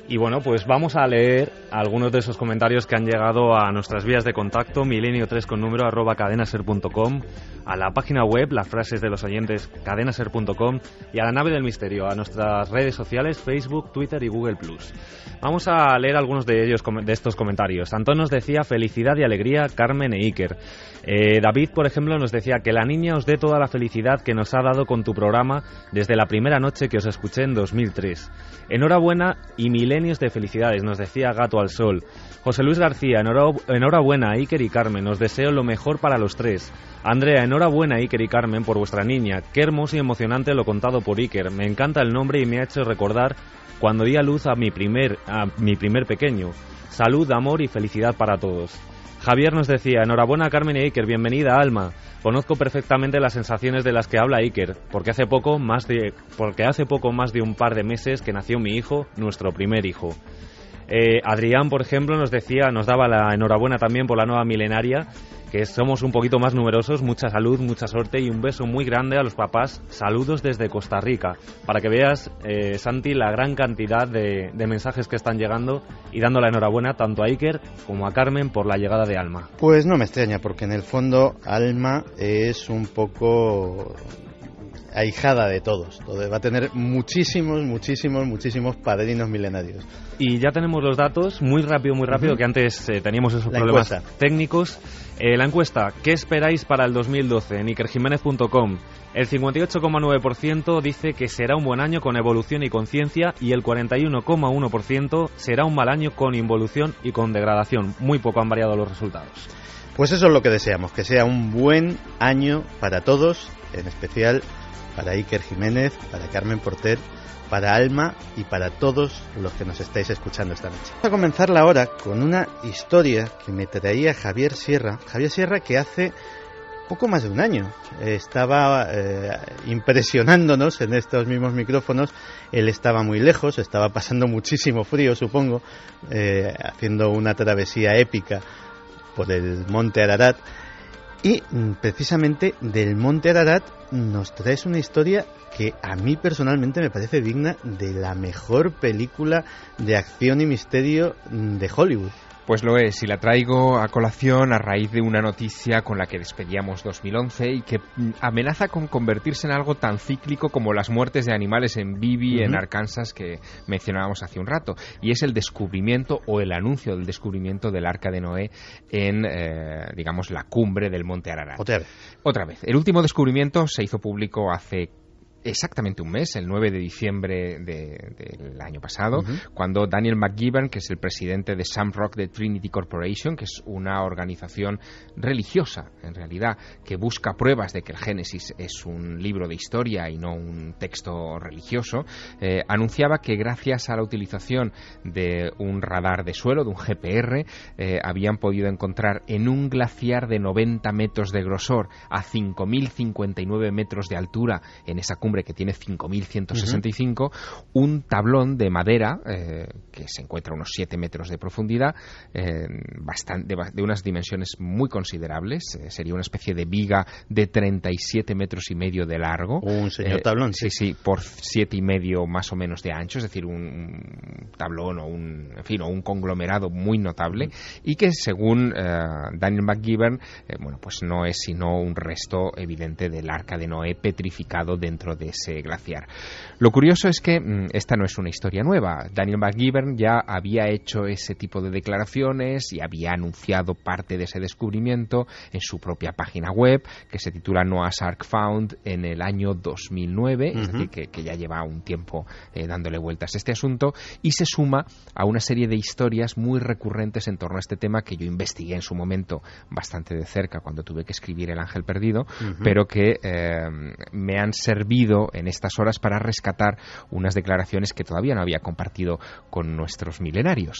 Y bueno, pues vamos a leer algunos de esos comentarios que han llegado a nuestras vías de contacto, milenio3 con número @cadenaser.com, a la página web, las frases de los oyentes, cadenaser.com, y a la nave del misterio, a nuestras redes sociales, Facebook, Twitter y Google+. Vamos a leer algunos de ellos, de estos comentarios. Antón nos decía felicidad y alegría, Carmen e Iker. David, por ejemplo, nos decía que la niña os dé toda la felicidad que nos ha dado con tu programa desde la primera noche que os escuché en 2003. Enhorabuena y milenios de felicidades, nos decía Gato al Sol. José Luis García, enhorabuena a Iker y Carmen, os deseo lo mejor para los tres. Andrea, enhorabuena Iker y Carmen por vuestra niña, qué hermoso y emocionante lo contado por Iker, me encanta el nombre y me ha hecho recordar cuando di a luz a mi primer pequeño. Salud, amor y felicidad para todos. Javier nos decía, enhorabuena Carmen y Iker, bienvenida Alma. Conozco perfectamente las sensaciones de las que habla Iker, porque hace poco más de un par de meses que nació mi hijo, nuestro primer hijo. Adrián, por ejemplo, nos daba la enhorabuena también por la nueva milenaria, que somos un poquito más numerosos, mucha salud, mucha suerte y un beso muy grande a los papás. Saludos desde Costa Rica, para que veas, Santi, la gran cantidad de mensajes que están llegando y dando la enhorabuena tanto a Iker como a Carmen por la llegada de Alma. Pues no me extraña, porque en el fondo Alma es un poco ahijada de todos. Va a tener muchísimos padrinos milenarios. Y ya tenemos los datos, muy rápido, que antes teníamos esos problemas técnicos. La encuesta, ¿qué esperáis para el 2012? En ikerjiménez.com. El 58,9% dice que será un buen año con evolución y conciencia, y el 41,1% será un mal año con involución y con degradación. Muy poco han variado los resultados. Pues eso es lo que deseamos, que sea un buen año para todos, en especial para Iker Jiménez, para Carmen Porter, para Alma y para todos los que nos estáis escuchando esta noche. Vamos a comenzar la hora con una historia que me traía Javier Sierra, que hace poco más de un año estaba impresionándonos en estos mismos micrófonos. Él estaba muy lejos, estaba pasando muchísimo frío, supongo, haciendo una travesía épica por el Monte Ararat. Y precisamente del Monte Ararat nos traes una historia que a mí personalmente me parece digna de la mejor película de acción y misterio de Hollywood. Pues lo es, y la traigo a colación a raíz de una noticia con la que despedíamos 2011 y que amenaza con convertirse en algo tan cíclico como las muertes de animales en Bibi, en Arkansas, que mencionábamos hace un rato, y es el descubrimiento o el anuncio del descubrimiento del Arca de Noé en, digamos, la cumbre del Monte Ararat. Otra vez. El último descubrimiento se hizo público hace exactamente un mes, el 9 de diciembre del año pasado, cuando Daniel McGivern, que es el presidente de Shamrock de Trinity Corporation, que es una organización religiosa, en realidad, que busca pruebas de que el Génesis es un libro de historia y no un texto religioso, anunciaba que gracias a la utilización de un radar de suelo, de un GPR, habían podido encontrar en un glaciar de 90 metros de grosor a 5.059 metros de altura en esa cumbre que tiene 5.165, un tablón de madera que se encuentra a unos 7 metros de profundidad, de unas dimensiones muy considerables. Sería una especie de viga de 37 metros y medio de largo. Un señor tablón. Sí, por 7 y medio más o menos de ancho, es decir, un tablón o un conglomerado muy notable, y que según Daniel McGivern, pues no es sino un resto evidente del Arca de Noé petrificado dentro de ese glaciar. Lo curioso es que esta no es una historia nueva. Daniel McGivern ya había hecho ese tipo de declaraciones y había anunciado parte de ese descubrimiento en su propia página web, que se titula Noah's Ark Found, en el año 2009, es decir, que ya lleva un tiempo dándole vueltas a este asunto, y se suma a una serie de historias muy recurrentes en torno a este tema que yo investigué en su momento bastante de cerca cuando tuve que escribir El Ángel Perdido, pero que me han servido en estas horas para rescatar unas declaraciones que todavía no había compartido con nuestros milenarios.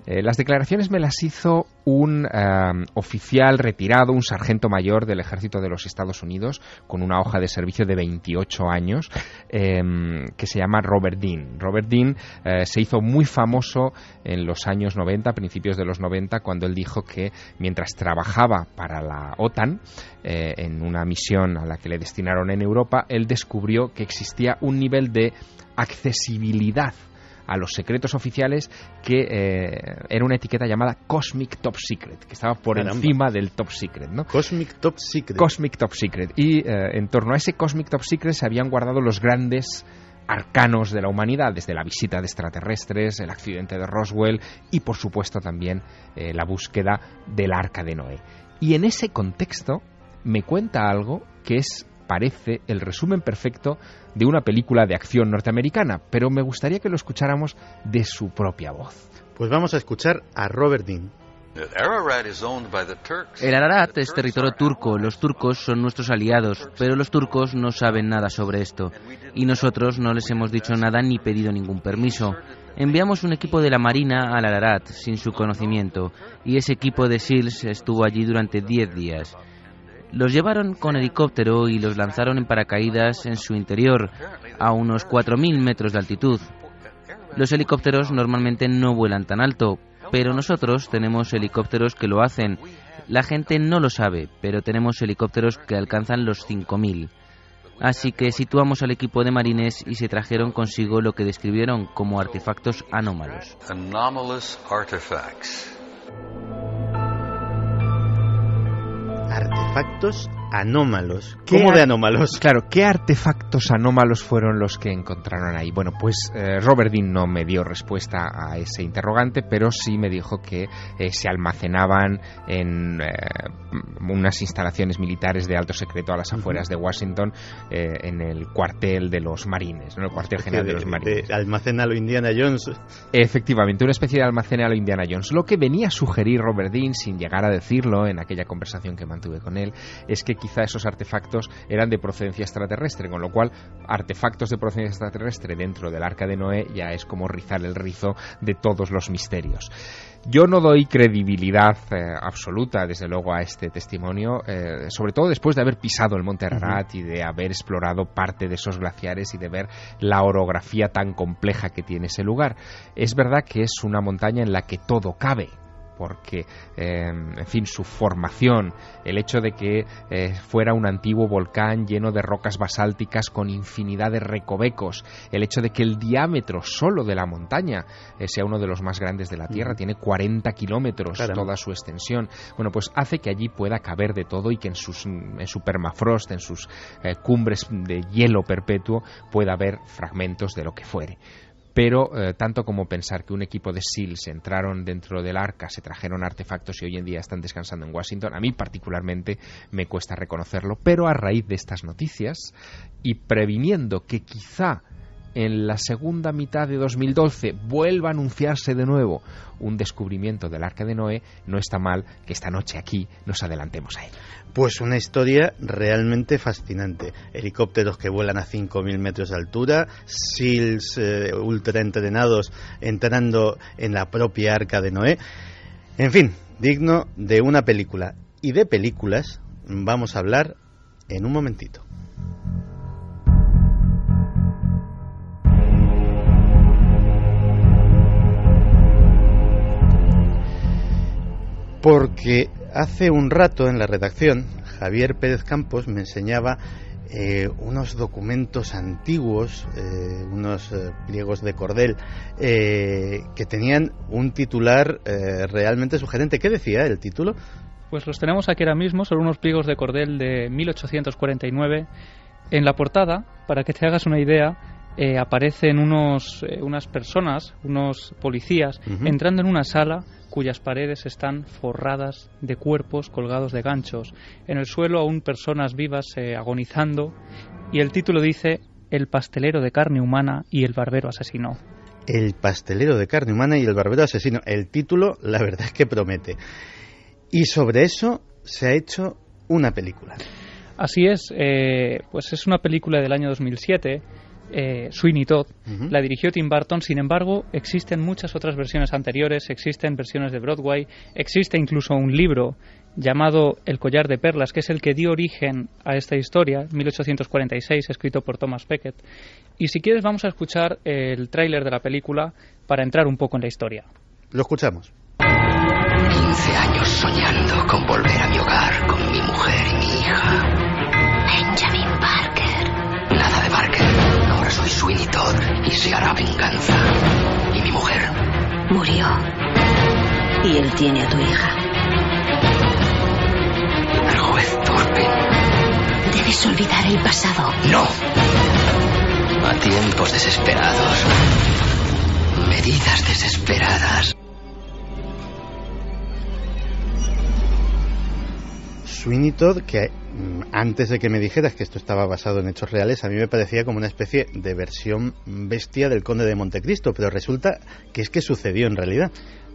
Las declaraciones me las hizo un oficial retirado, un sargento mayor del Ejército de los Estados Unidos, con una hoja de servicio de 28 años, que se llama Robert Dean. Robert Dean se hizo muy famoso en los años 90, principios de los 90, cuando él dijo que mientras trabajaba para la OTAN, en una misión a la que le destinaron en Europa, él descubrió que existía un nivel de accesibilidad a los secretos oficiales, que era una etiqueta llamada Cosmic Top Secret, que estaba por encima del Top Secret, ¿no? Cosmic Top Secret. Cosmic Top Secret. Y en torno a ese Cosmic Top Secret se habían guardado los grandes arcanos de la humanidad, desde la visita de extraterrestres, el accidente de Roswell y, por supuesto, también la búsqueda del Arca de Noé. Y en ese contexto me cuenta algo que parece el resumen perfecto de una película de acción norteamericana, pero me gustaría que lo escucháramos de su propia voz. Pues vamos a escuchar a Robert Dean. El Ararat es territorio turco, los turcos son nuestros aliados, pero los turcos no saben nada sobre esto, y nosotros no les hemos dicho nada ni pedido ningún permiso. Enviamos un equipo de la Marina al Ararat sin su conocimiento, y ese equipo de SEALs estuvo allí durante 10 días. Los llevaron con helicóptero y los lanzaron en paracaídas en su interior, a unos 4.000 metros de altitud. Los helicópteros normalmente no vuelan tan alto, pero nosotros tenemos helicópteros que lo hacen. La gente no lo sabe, pero tenemos helicópteros que alcanzan los 5.000. Así que situamos al equipo de marines y se trajeron consigo lo que describieron como artefactos anómalos. Artefactos anómalos. ¿Cómo de anómalos? Claro, ¿qué artefactos anómalos fueron los que encontraron ahí? Bueno, pues Robert Dean no me dio respuesta a ese interrogante, pero sí me dijo que se almacenaban en unas instalaciones militares de alto secreto a las afueras de Washington, en el cuartel de los marines, ¿no? El cuartel general de los marines. De almacén a lo Indiana Jones. Efectivamente, una especie de almacén a lo Indiana Jones. Lo que venía a sugerir Robert Dean, sin llegar a decirlo en aquella conversación que mantuve con él, es que quizá esos artefactos eran de procedencia extraterrestre, con lo cual artefactos de procedencia extraterrestre dentro del Arca de Noé ya es como rizar el rizo de todos los misterios. Yo no doy credibilidad absoluta, desde luego, a este testimonio, sobre todo después de haber pisado el Monte Ararat y de haber explorado parte de esos glaciares y de ver la orografía tan compleja que tiene ese lugar. Es verdad que es una montaña en la que todo cabe, porque, en fin, su formación, el hecho de que fuera un antiguo volcán lleno de rocas basálticas con infinidad de recovecos, el hecho de que el diámetro solo de la montaña sea uno de los más grandes de la Tierra, tiene 40 kilómetros toda su extensión, bueno, pues hace que allí pueda caber de todo y que en su permafrost, en sus cumbres de hielo perpetuo, pueda haber fragmentos de lo que fuere. Pero tanto como pensar que un equipo de SEALs entraron dentro del Arca, se trajeron artefactos y hoy en día están descansando en Washington, a mí particularmente me cuesta reconocerlo, pero a raíz de estas noticias y previniendo que quizá en la segunda mitad de 2012 vuelva a anunciarse de nuevo un descubrimiento del Arca de Noé, no está mal que esta noche aquí nos adelantemos a él. Pues una historia realmente fascinante. Helicópteros que vuelan a 5.000 metros de altura, SEALs ultra entrenados entrando en la propia Arca de Noé. En fin, digno de una película. Y de películas vamos a hablar en un momentito. Porque hace un rato en la redacción Javier Pérez Campos me enseñaba unos documentos antiguos, unos pliegos de cordel que tenían un titular realmente sugerente. ¿Qué decía el título? Pues los tenemos aquí ahora mismo, son unos pliegos de cordel de 1849. En la portada, para que te hagas una idea, aparecen unas personas, unos policías, entrando en una sala cuyas paredes están forradas de cuerpos colgados de ganchos. En el suelo aún personas vivas agonizando, y el título dice: El pastelero de carne humana y el barbero asesino. El pastelero de carne humana y el barbero asesino. El título, la verdad es que promete. Y sobre eso se ha hecho una película. Así es, pues es una película del año 2007, Sweeney Todd. La dirigió Tim Burton. Sin embargo, existen muchas otras versiones anteriores, existen versiones de Broadway, existe incluso un libro llamado El collar de perlas, que es el que dio origen a esta historia, 1846, escrito por Thomas Becket. Y si quieres vamos a escuchar el tráiler de la película para entrar un poco en la historia. Lo escuchamos. 15 años soñando con volver a mi hogar, con mi mujer y mi hija. Benjamin Parker. Nada de Parker. Ahora soy Sweeney Todd y se hará venganza. Murió. Y él tiene a tu hija. El juez Turpin. Debes olvidar el pasado. No. A tiempos desesperados. Medidas desesperadas. Sweeney Todd, que antes de que me dijeras que esto estaba basado en hechos reales, a mí me parecía como una especie de versión bestia del Conde de Montecristo, pero resulta que es que sucedió en realidad.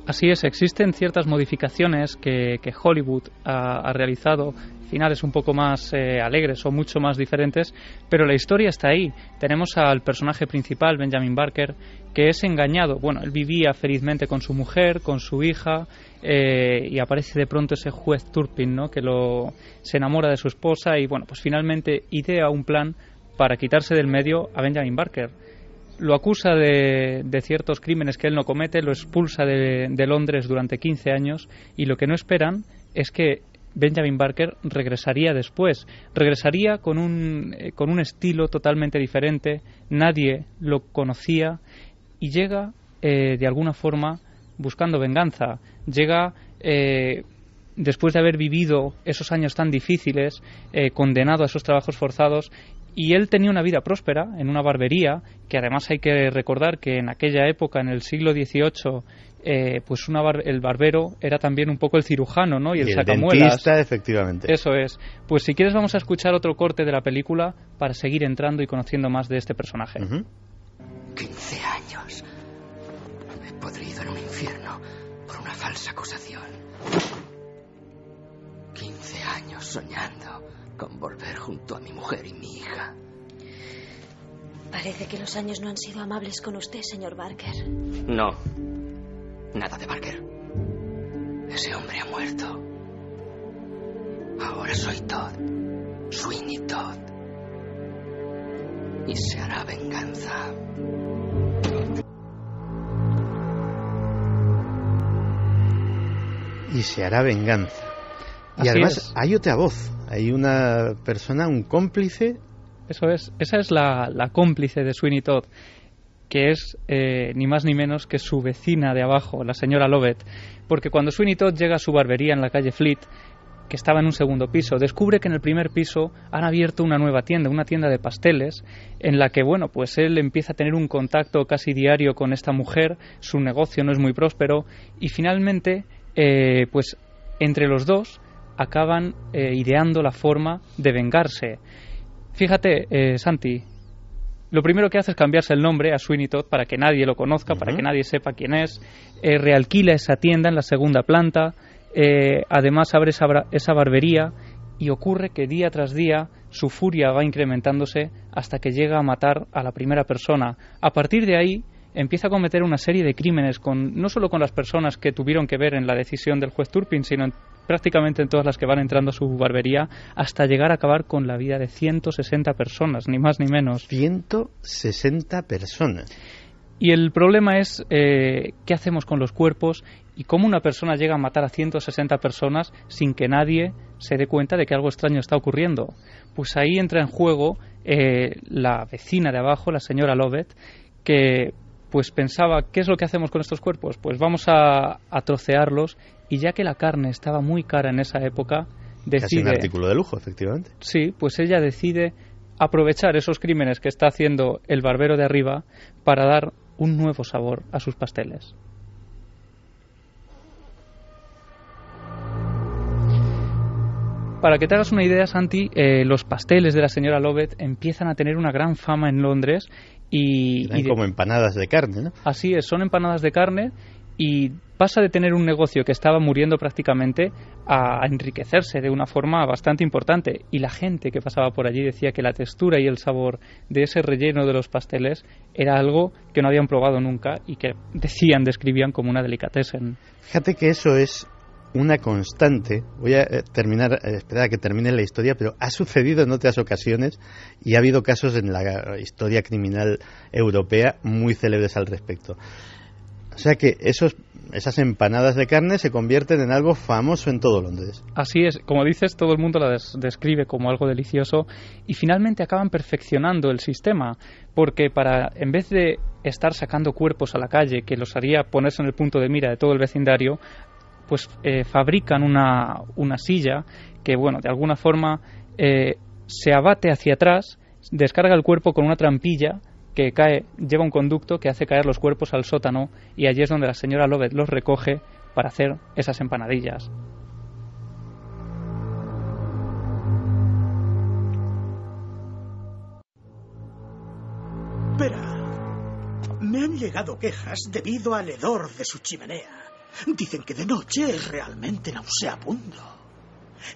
Así es, existen ciertas modificaciones que Hollywood ha realizado, finales un poco más alegres o mucho más diferentes, pero la historia está ahí. Tenemos al personaje principal, Benjamin Barker, que es engañado. Bueno, él vivía felizmente con su mujer, con su hija, y aparece de pronto ese juez Turpin, ¿no?, que se enamora de su esposa y, bueno, pues finalmente idea un plan para quitarse del medio a Benjamin Barker. Lo acusa de ciertos crímenes que él no comete, lo expulsa de Londres durante 15 años y lo que no esperan es que Benjamin Barker regresaría después. Regresaría con un estilo totalmente diferente, nadie lo conocía y llega de alguna forma buscando venganza. Llega después de haber vivido esos años tan difíciles, condenado a esos trabajos forzados. Y él tenía una vida próspera en una barbería, que además hay que recordar que en aquella época, en el siglo XVIII, pues el barbero era también un poco el cirujano, ¿no? Y el sacamuelas. Dentista, efectivamente. Eso es. Pues si quieres vamos a escuchar otro corte de la película para seguir entrando y conociendo más de este personaje. 15 años. Me he podrido en un infierno por una falsa acusación. 15 años soñando con volver junto a mi mujer y mi hija. Parece que los años no han sido amables con usted, señor Barker. No. Nada de Barker. Ese hombre ha muerto. Ahora soy Todd. Sweeney Todd. Y se hará venganza. Y se hará venganza. Y Así además es. hay otra voz, hay una persona, un cómplice. Eso es, esa es la cómplice de Sweeney Todd, que es ni más ni menos que su vecina de abajo, la señora Lovett, porque cuando Sweeney Todd llega a su barbería en la calle Fleet, que estaba en un segundo piso, descubre que en el primer piso han abierto una nueva tienda, una tienda de pasteles, en la que, bueno, pues él empieza a tener un contacto casi diario con esta mujer, su negocio no es muy próspero, y finalmente, pues entre los dos acaban ideando la forma de vengarse. Fíjate, Santi, lo primero que hace es cambiarse el nombre a Sweeney Todd para que nadie lo conozca, para que nadie sepa quién es. Realquila esa tienda en la segunda planta, además abre esa barbería y ocurre que día tras día su furia va incrementándose hasta que llega a matar a la primera persona. A partir de ahí empieza a cometer una serie de crímenes no solo con las personas que tuvieron que ver en la decisión del juez Turpin, sino prácticamente en todas las que van entrando a su barbería, hasta llegar a acabar con la vida de 160 personas, ni más ni menos. 160 personas. Y el problema es qué hacemos con los cuerpos y cómo una persona llega a matar a 160 personas sin que nadie se dé cuenta de que algo extraño está ocurriendo. Pues ahí entra en juego la vecina de abajo, la señora Lovett, que pues pensaba, ¿qué es lo que hacemos con estos cuerpos? Pues vamos a trocearlos, y ya que la carne estaba muy cara en esa época, decide... Casi un artículo de lujo, efectivamente. Sí, pues ella decide aprovechar esos crímenes que está haciendo el barbero de arriba para dar un nuevo sabor a sus pasteles. Para que te hagas una idea, Santi, los pasteles de la señora Lovett empiezan a tener una gran fama en Londres y como empanadas de carne, ¿no? Así es, son empanadas de carne y pasa de tener un negocio que estaba muriendo prácticamente a enriquecerse de una forma bastante importante. Y la gente que pasaba por allí decía que la textura y el sabor de ese relleno de los pasteles era algo que no habían probado nunca y que describían como una delicatessen. Fíjate que eso es una constante. Voy a esperar a que termine la historia, pero ha sucedido en otras ocasiones y ha habido casos en la historia criminal europea muy célebres al respecto. O sea que esos esas empanadas de carne se convierten en algo famoso en todo Londres. Así es, como dices, todo el mundo la describe como algo delicioso y finalmente acaban perfeccionando el sistema, porque en vez de estar sacando cuerpos a la calle, que los haría ponerse en el punto de mira de todo el vecindario, pues fabrican una silla que, bueno, de alguna forma se abate hacia atrás, descarga el cuerpo con una trampilla que lleva un conducto que hace caer los cuerpos al sótano, y allí es donde la señora Lovett los recoge para hacer esas empanadillas. Verá, me han llegado quejas debido al hedor de su chimenea. Dicen que de noche es realmente nauseabundo.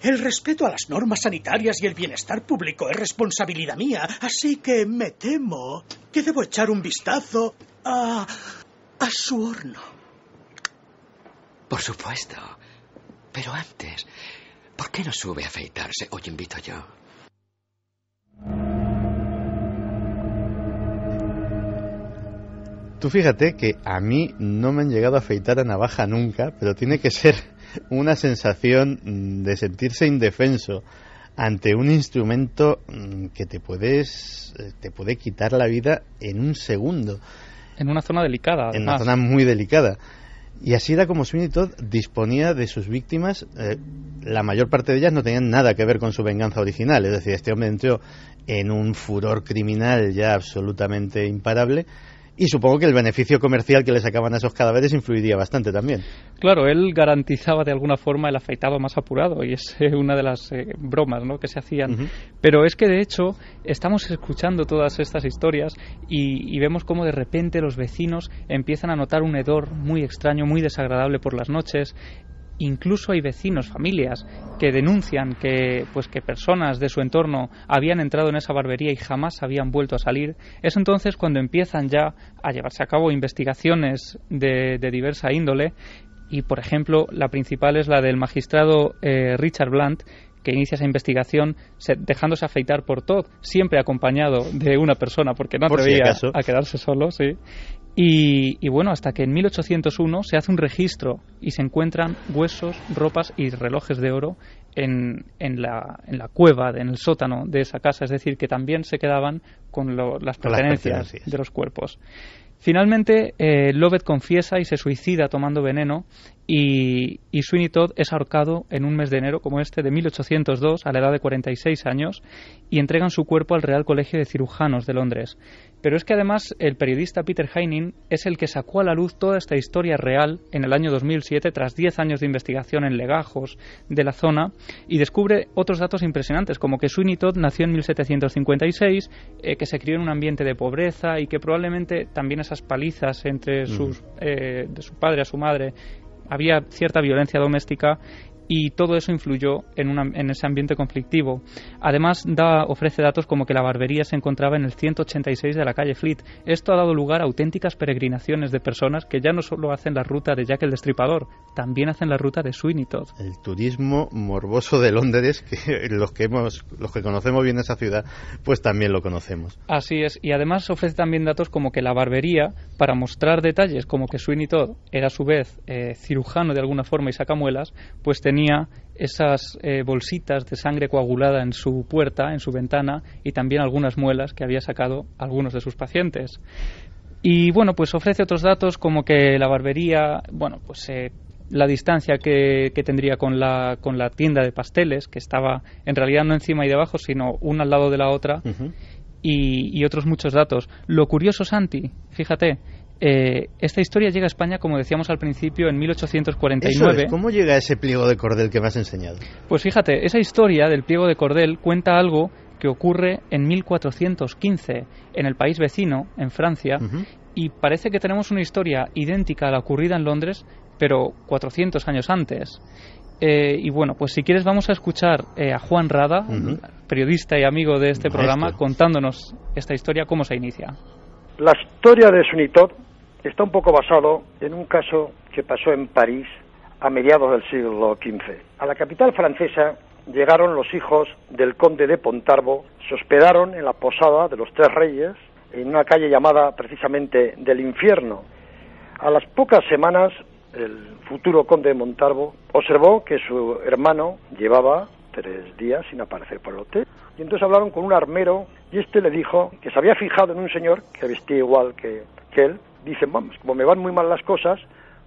El respeto a las normas sanitarias y el bienestar público es responsabilidad mía, así que me temo que debo echar un vistazo a su horno. Por supuesto. Pero antes, ¿por qué no sube a afeitarse? Hoy invito yo. Tú fíjate que a mí no me han llegado a afeitar a navaja nunca, pero tiene que ser una sensación de sentirse indefenso ante un instrumento que te puede quitar la vida en un segundo. En una zona delicada, además. En una zona muy delicada. Y así era como Sweeney Todd disponía de sus víctimas. La mayor parte de ellas no tenían nada que ver con su venganza original. Es decir, este hombre entró en un furor criminal ya absolutamente imparable. Y supongo que el beneficio comercial que le sacaban a esos cadáveres influiría bastante también. Claro, él garantizaba de alguna forma el afeitado más apurado, y es una de las bromas, ¿no?, que se hacían. Uh-huh. Pero es que de hecho estamos escuchando todas estas historias y vemos cómo de repente los vecinos empiezan a notar un hedor muy extraño, muy desagradable por las noches. Incluso hay vecinos, familias, que denuncian que personas de su entorno habían entrado en esa barbería y jamás habían vuelto a salir. Es entonces cuando empiezan ya a llevarse a cabo investigaciones de diversa índole, y por ejemplo la principal es la del magistrado Richard Blunt, que inicia esa investigación dejándose afeitar por Todd, siempre acompañado de una persona porque no atrevía a quedarse solo, sí. Y bueno, hasta que en 1801 se hace un registro y se encuentran huesos, ropas y relojes de oro en la cueva, en el sótano de esa casa, es decir, que también se quedaban con las pertenencias de los cuerpos. Finalmente, Lovett confiesa y se suicida tomando veneno, y Sweeney Todd es ahorcado en un mes de enero como este de 1802 a la edad de 46 años, y entregan su cuerpo al Real Colegio de Cirujanos de Londres. Pero es que además el periodista Peter Haining es el que sacó a la luz toda esta historia real en el año 2007, tras 10 años de investigación en legajos de la zona, y descubre otros datos impresionantes, como que Sweeney Todd nació en 1756, que se crió en un ambiente de pobreza y que probablemente también esas palizas entre de su padre a su madre, había cierta violencia doméstica, y todo eso influyó en ese ambiente conflictivo. Además, ofrece datos como que la barbería se encontraba en el 186 de la calle Fleet. Esto ha dado lugar a auténticas peregrinaciones de personas que ya no solo hacen la ruta de Jack el Destripador, también hacen la ruta de Sweeney Todd. El turismo morboso de Londres, que los que conocemos bien esa ciudad, pues también lo conocemos. Así es, y además ofrece también datos como que la barbería, para mostrar detalles como que Sweeney Todd era a su vez cirujano de alguna forma y sacamuelas, pues tenía esas bolsitas de sangre coagulada en su puerta, en su ventana, y también algunas muelas que había sacado algunos de sus pacientes. Y bueno, pues ofrece otros datos como que la barbería, bueno, pues la distancia que tendría con la tienda de pasteles, que estaba en realidad no encima y debajo, sino una al lado de la otra, uh-huh. y otros muchos datos. Lo curioso, Santi, fíjate, esta historia llega a España, como decíamos al principio, en 1849. Eso es, ¿cómo llega ese pliego de cordel que me has enseñado? Pues fíjate, esa historia del pliego de cordel cuenta algo que ocurre en 1415 en el país vecino, en Francia, uh-huh. y parece que tenemos una historia idéntica a la ocurrida en Londres, pero 400 años antes. Y bueno, pues si quieres vamos a escuchar a Juan Rada, uh-huh. periodista y amigo de este programa, contándonos esta historia, cómo se inicia. La historia de Sweeney Todd está un poco basado en un caso que pasó en París a mediados del siglo XV. A la capital francesa llegaron los hijos del conde de Pontarbo, se hospedaron en la posada de los Tres Reyes, en una calle llamada precisamente del Infierno. A las pocas semanas el futuro conde de Montalvo, observó que su hermano llevaba 3 días sin aparecer por el hotel. Y entonces hablaron con un armero y este le dijo que se había fijado en un señor que vestía igual que él. Dicen, vamos, como me van muy mal las cosas,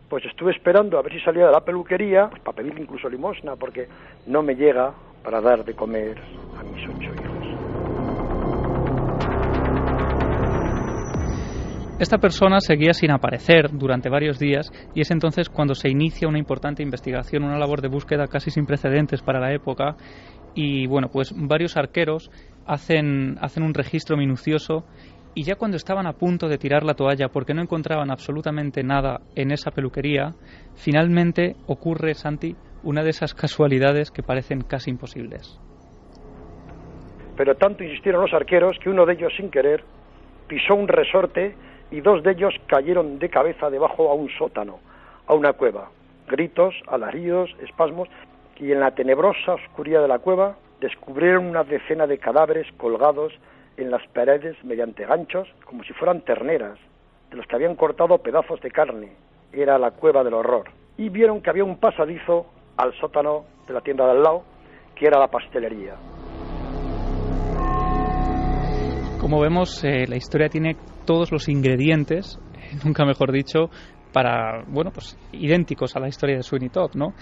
pues estuve esperando a ver si salía de la peluquería, pues para pedirle incluso limosna, porque no me llega para dar de comer a mis 8 hijos. Esta persona seguía sin aparecer durante varios días y es entonces cuando se inicia una importante investigación, una labor de búsqueda casi sin precedentes para la época. Y bueno, pues varios arqueros hacen un registro minucioso y ya cuando estaban a punto de tirar la toalla porque no encontraban absolutamente nada en esa peluquería, finalmente ocurre, Santi, una de esas casualidades que parecen casi imposibles. Pero tanto insistieron los arqueros que uno de ellos, sin querer, pisó un resorte y 2 de ellos cayeron de cabeza debajo a un sótano, a una cueva. Gritos, alaridos, espasmos, y en la tenebrosa oscuridad de la cueva descubrieron una decena de cadáveres colgados en las paredes mediante ganchos, como si fueran terneras, de los que habían cortado pedazos de carne. Era la cueva del horror. Y vieron que había un pasadizo al sótano de la tienda de al lado, que era la pastelería. Como vemos, la historia tiene todos los ingredientes, nunca mejor dicho, para, bueno, pues idénticos a la historia de Sweeney Todd, ¿no?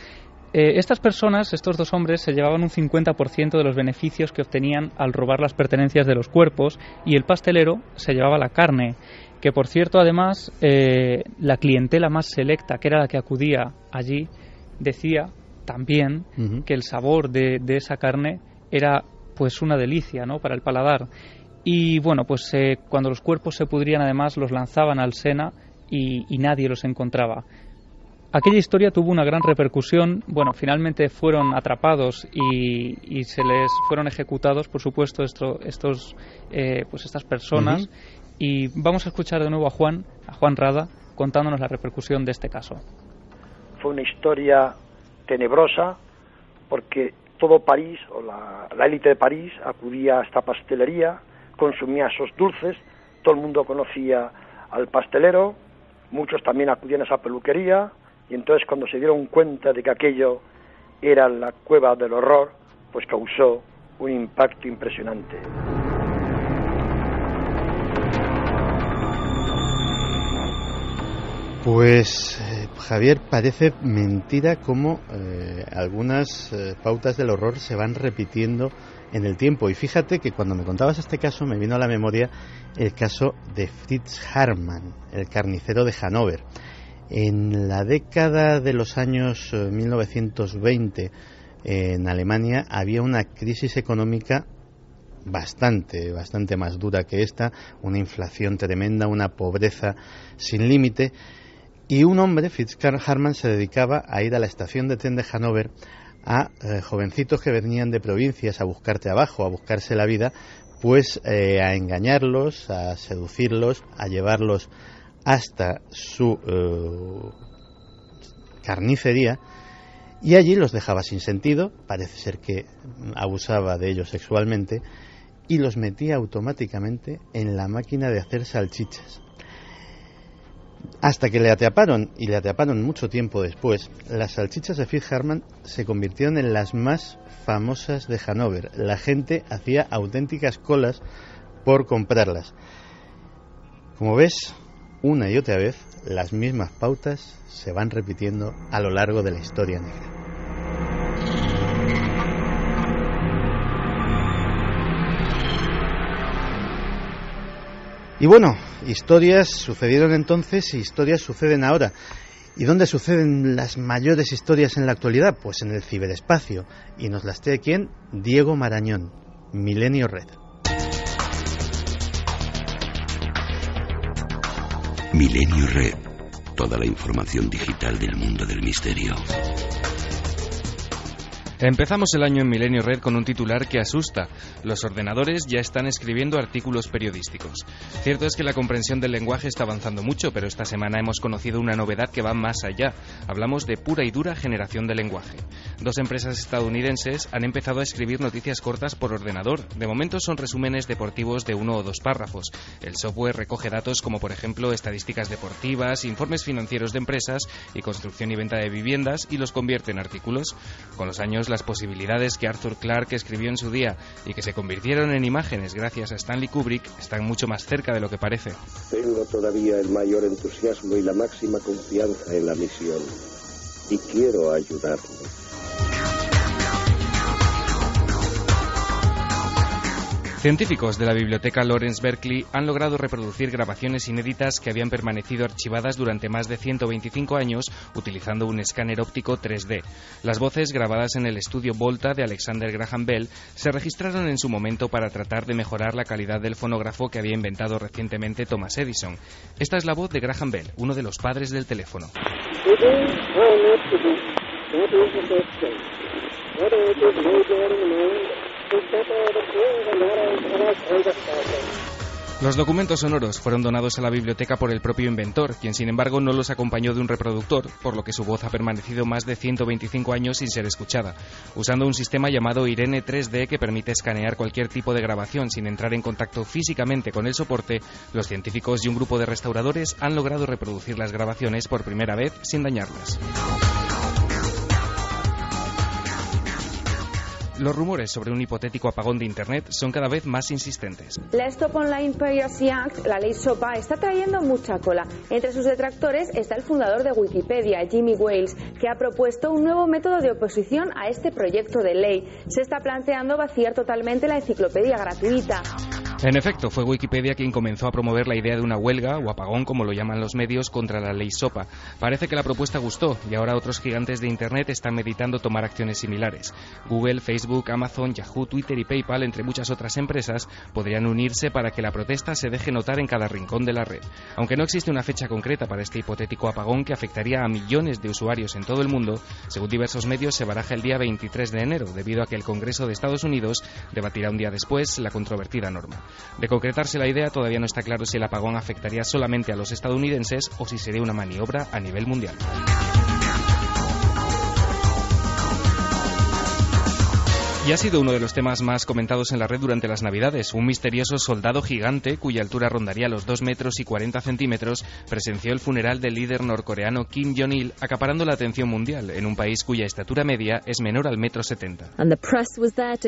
Estas personas, estos 2 hombres, se llevaban un 50% de los beneficios que obtenían al robar las pertenencias de los cuerpos y el pastelero se llevaba la carne, que por cierto, además, la clientela más selecta, que era la que acudía allí, decía también que el sabor de esa carne era pues una delicia, ¿no?, para el paladar. Y bueno, pues cuando los cuerpos se pudrían, además los lanzaban al Sena y nadie los encontraba. Aquella historia tuvo una gran repercusión. Bueno, finalmente fueron atrapados y se les fueron ejecutados, por supuesto, estas personas. Y vamos a escuchar de nuevo a Juan Rada, contándonos la repercusión de este caso. Fue una historia tenebrosa porque todo París, o la élite de París, acudía a esta pastelería, consumía esos dulces, todo el mundo conocía al pastelero, muchos también acudían a esa peluquería, y entonces cuando se dieron cuenta de que aquello era la cueva del horror, pues causó un impacto impresionante. Pues Javier, parece mentira cómo algunas pautas del horror se van repitiendo en el tiempo. Y fíjate que cuando me contabas este caso me vino a la memoria el caso de Fritz Haarmann, el carnicero de Hannover. En la década de los años 1920 en Alemania había una crisis económica bastante más dura que esta, una inflación tremenda, una pobreza sin límite, y un hombre, Fritz Haarmann, se dedicaba a ir a la estación de tren de Hannover a jovencitos que venían de provincias a buscar trabajo, a buscarse la vida, pues a engañarlos, a seducirlos, a llevarlos hasta su carnicería, y allí los dejaba sin sentido, parece ser que abusaba de ellos sexualmente, y los metía automáticamente en la máquina de hacer salchichas. Hasta que le atraparon, y le atraparon mucho tiempo después, las salchichas de Fritz Haarmann se convirtieron en las más famosas de Hannover. La gente hacía auténticas colas por comprarlas. Como ves, una y otra vez, las mismas pautas se van repitiendo a lo largo de la historia negra. Y bueno, historias sucedieron entonces y historias suceden ahora. ¿Y dónde suceden las mayores historias en la actualidad? Pues en el ciberespacio. Y nos las trae ¿quién? Diego Marañón, Milenio Red. Milenio Red. Toda la información digital del mundo del misterio. Empezamos el año en Milenio Red con un titular que asusta. Los ordenadores ya están escribiendo artículos periodísticos. Cierto es que la comprensión del lenguaje está avanzando mucho, pero esta semana hemos conocido una novedad que va más allá. Hablamos de pura y dura generación de lenguaje. 2 empresas estadounidenses han empezado a escribir noticias cortas por ordenador. De momento son resúmenes deportivos de 1 o 2 párrafos. El software recoge datos como, por ejemplo, estadísticas deportivas, informes financieros de empresas y construcción y venta de viviendas, y los convierte en artículos. Con los años, las posibilidades que Arthur Clarke escribió en su día y que se convirtieron en imágenes gracias a Stanley Kubrick están mucho más cerca de lo que parece. Tengo todavía el mayor entusiasmo y la máxima confianza en la misión, y quiero ayudarle. Científicos de la biblioteca Lawrence Berkeley han logrado reproducir grabaciones inéditas que habían permanecido archivadas durante más de 125 años utilizando un escáner óptico 3D. Las voces, grabadas en el estudio Volta de Alexander Graham Bell, se registraron en su momento para tratar de mejorar la calidad del fonógrafo que había inventado recientemente Thomas Edison. Esta es la voz de Graham Bell, uno de los padres del teléfono. Los documentos sonoros fueron donados a la biblioteca por el propio inventor, quien sin embargo no los acompañó de un reproductor, por lo que su voz ha permanecido más de 125 años sin ser escuchada. Usando un sistema llamado Irene 3D que permite escanear cualquier tipo de grabación sin entrar en contacto físicamente con el soporte, los científicos y un grupo de restauradores han logrado reproducir las grabaciones por primera vez sin dañarlas. Los rumores sobre un hipotético apagón de Internet son cada vez más insistentes. La Stop Online Piracy Act, la ley SOPA, está trayendo mucha cola. Entre sus detractores está el fundador de Wikipedia, Jimmy Wales, que ha propuesto un nuevo método de oposición a este proyecto de ley. Se está planteando vaciar totalmente la enciclopedia gratuita. En efecto, fue Wikipedia quien comenzó a promover la idea de una huelga, o apagón como lo llaman los medios, contra la ley SOPA. Parece que la propuesta gustó, y ahora otros gigantes de Internet están meditando tomar acciones similares. Google, Facebook, Amazon, Yahoo, Twitter y PayPal, entre muchas otras empresas, podrían unirse para que la protesta se deje notar en cada rincón de la red. Aunque no existe una fecha concreta para este hipotético apagón que afectaría a millones de usuarios en todo el mundo, según diversos medios se baraja el día 23 de enero, debido a que el Congreso de Estados Unidos debatirá un día después la controvertida norma. De concretarse la idea, todavía no está claro si el apagón afectaría solamente a los estadounidenses o si sería una maniobra a nivel mundial. Y ha sido uno de los temas más comentados en la red durante las Navidades. Un misterioso soldado gigante, cuya altura rondaría los 2 metros y 40 centímetros, presenció el funeral del líder norcoreano Kim Jong-il, acaparando la atención mundial, en un país cuya estatura media es menor al 1,70 m.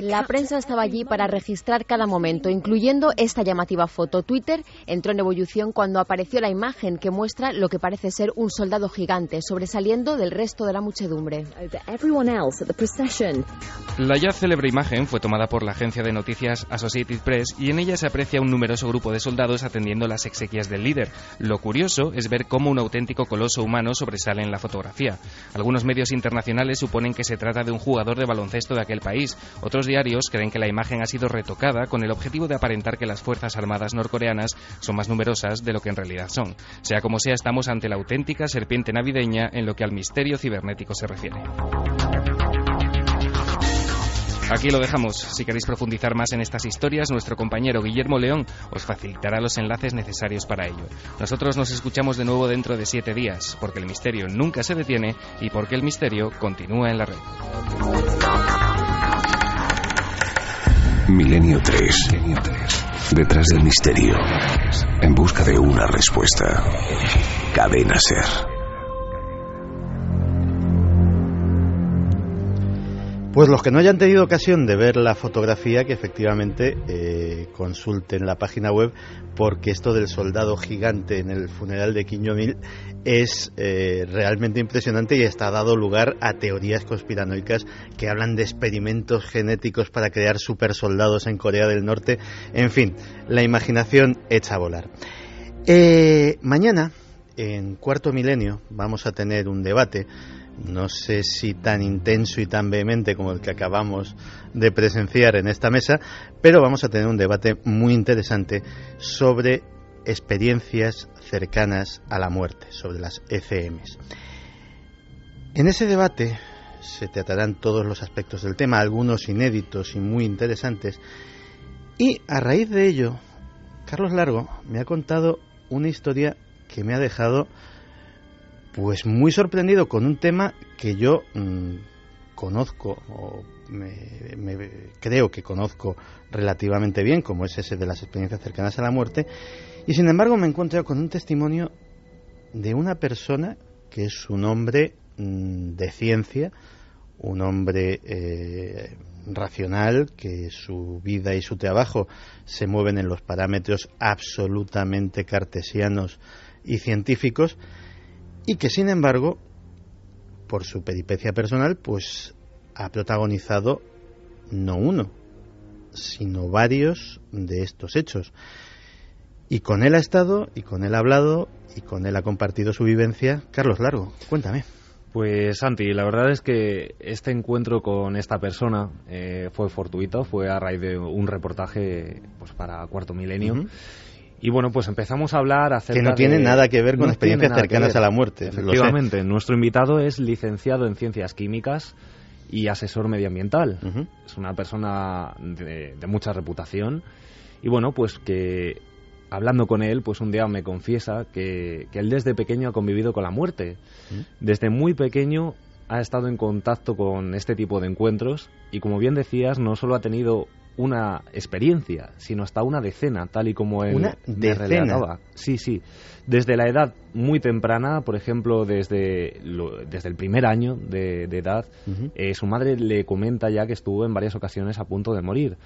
La prensa estaba allí para registrar cada momento, incluyendo esta llamativa foto. Twitter entró en ebullición cuando apareció la imagen que muestra lo que parece ser un soldado gigante, sobresaliendo del resto de la muchedumbre. La ya célebre imagen fue tomada por la agencia de noticias Associated Press y en ella se aprecia un numeroso grupo de soldados atendiendo las exequias del líder. Lo curioso es ver cómo un auténtico coloso humano sobresale en la fotografía. Algunos medios internacionales suponen que se trata de un jugador de baloncesto de aquel país. Otros diarios creen que la imagen ha sido retocada con el objetivo de aparentar que las Fuerzas Armadas norcoreanas son más numerosas de lo que en realidad son. Sea como sea, estamos ante la auténtica serpiente navideña en lo que al misterio cibernético se refiere. Aquí lo dejamos. Si queréis profundizar más en estas historias, nuestro compañero Guillermo León os facilitará los enlaces necesarios para ello. Nosotros nos escuchamos de nuevo dentro de 7 días, porque el misterio nunca se detiene y porque el misterio continúa en la red. Milenio 3. Detrás del misterio. En busca de una respuesta. Cadena SER. Pues los que no hayan tenido ocasión de ver la fotografía, que efectivamente consulten la página web, porque esto del soldado gigante en el funeral de Kim Jong-il es realmente impresionante y está dado lugar a teorías conspiranoicas que hablan de experimentos genéticos para crear supersoldados en Corea del Norte. En fin, la imaginación echa a volar. Mañana, en Cuarto Milenio, vamos a tener un debate. No sé si tan intenso y tan vehemente como el que acabamos de presenciar en esta mesa, pero vamos a tener un debate muy interesante sobre experiencias cercanas a la muerte, sobre las ECMs. En ese debate se tratarán todos los aspectos del tema, algunos inéditos y muy interesantes. Y a raíz de ello, Carlos Largo me ha contado una historia que me ha dejado pues muy sorprendido con un tema que yo conozco, o creo que conozco relativamente bien, como es ese de las experiencias cercanas a la muerte, y sin embargo me encuentro con un testimonio de una persona que es un hombre de ciencia, un hombre racional, que su vida y su trabajo se mueven en los parámetros absolutamente cartesianos y científicos, y que sin embargo, por su peripecia personal, pues ha protagonizado no uno, sino varios de estos hechos. Y con él ha estado, y con él ha hablado, y con él ha compartido su vivencia. Carlos Largo, cuéntame. Pues Santi, la verdad es que este encuentro con esta persona fue fortuito, fue a raíz de un reportaje pues para Cuarto Milenio. Uh-huh. Y bueno, pues empezamos a hablar acerca de... Que no tiene nada que ver con experiencias cercanas a la muerte. Efectivamente, nuestro invitado es licenciado en Ciencias Químicas y asesor medioambiental. Uh-huh. Es una persona de mucha reputación. Y bueno, pues que hablando con él, pues un día me confiesa que él desde pequeño ha convivido con la muerte. Uh-huh. Desde muy pequeño ha estado en contacto con este tipo de encuentros y, como bien decías, no solo ha tenido una experiencia, sino hasta una decena, tal y como él me relataba. Sí, sí. Desde la edad muy temprana, por ejemplo, desde el primer año de edad, uh-huh. Su madre le comenta ya que estuvo en varias ocasiones a punto de morir.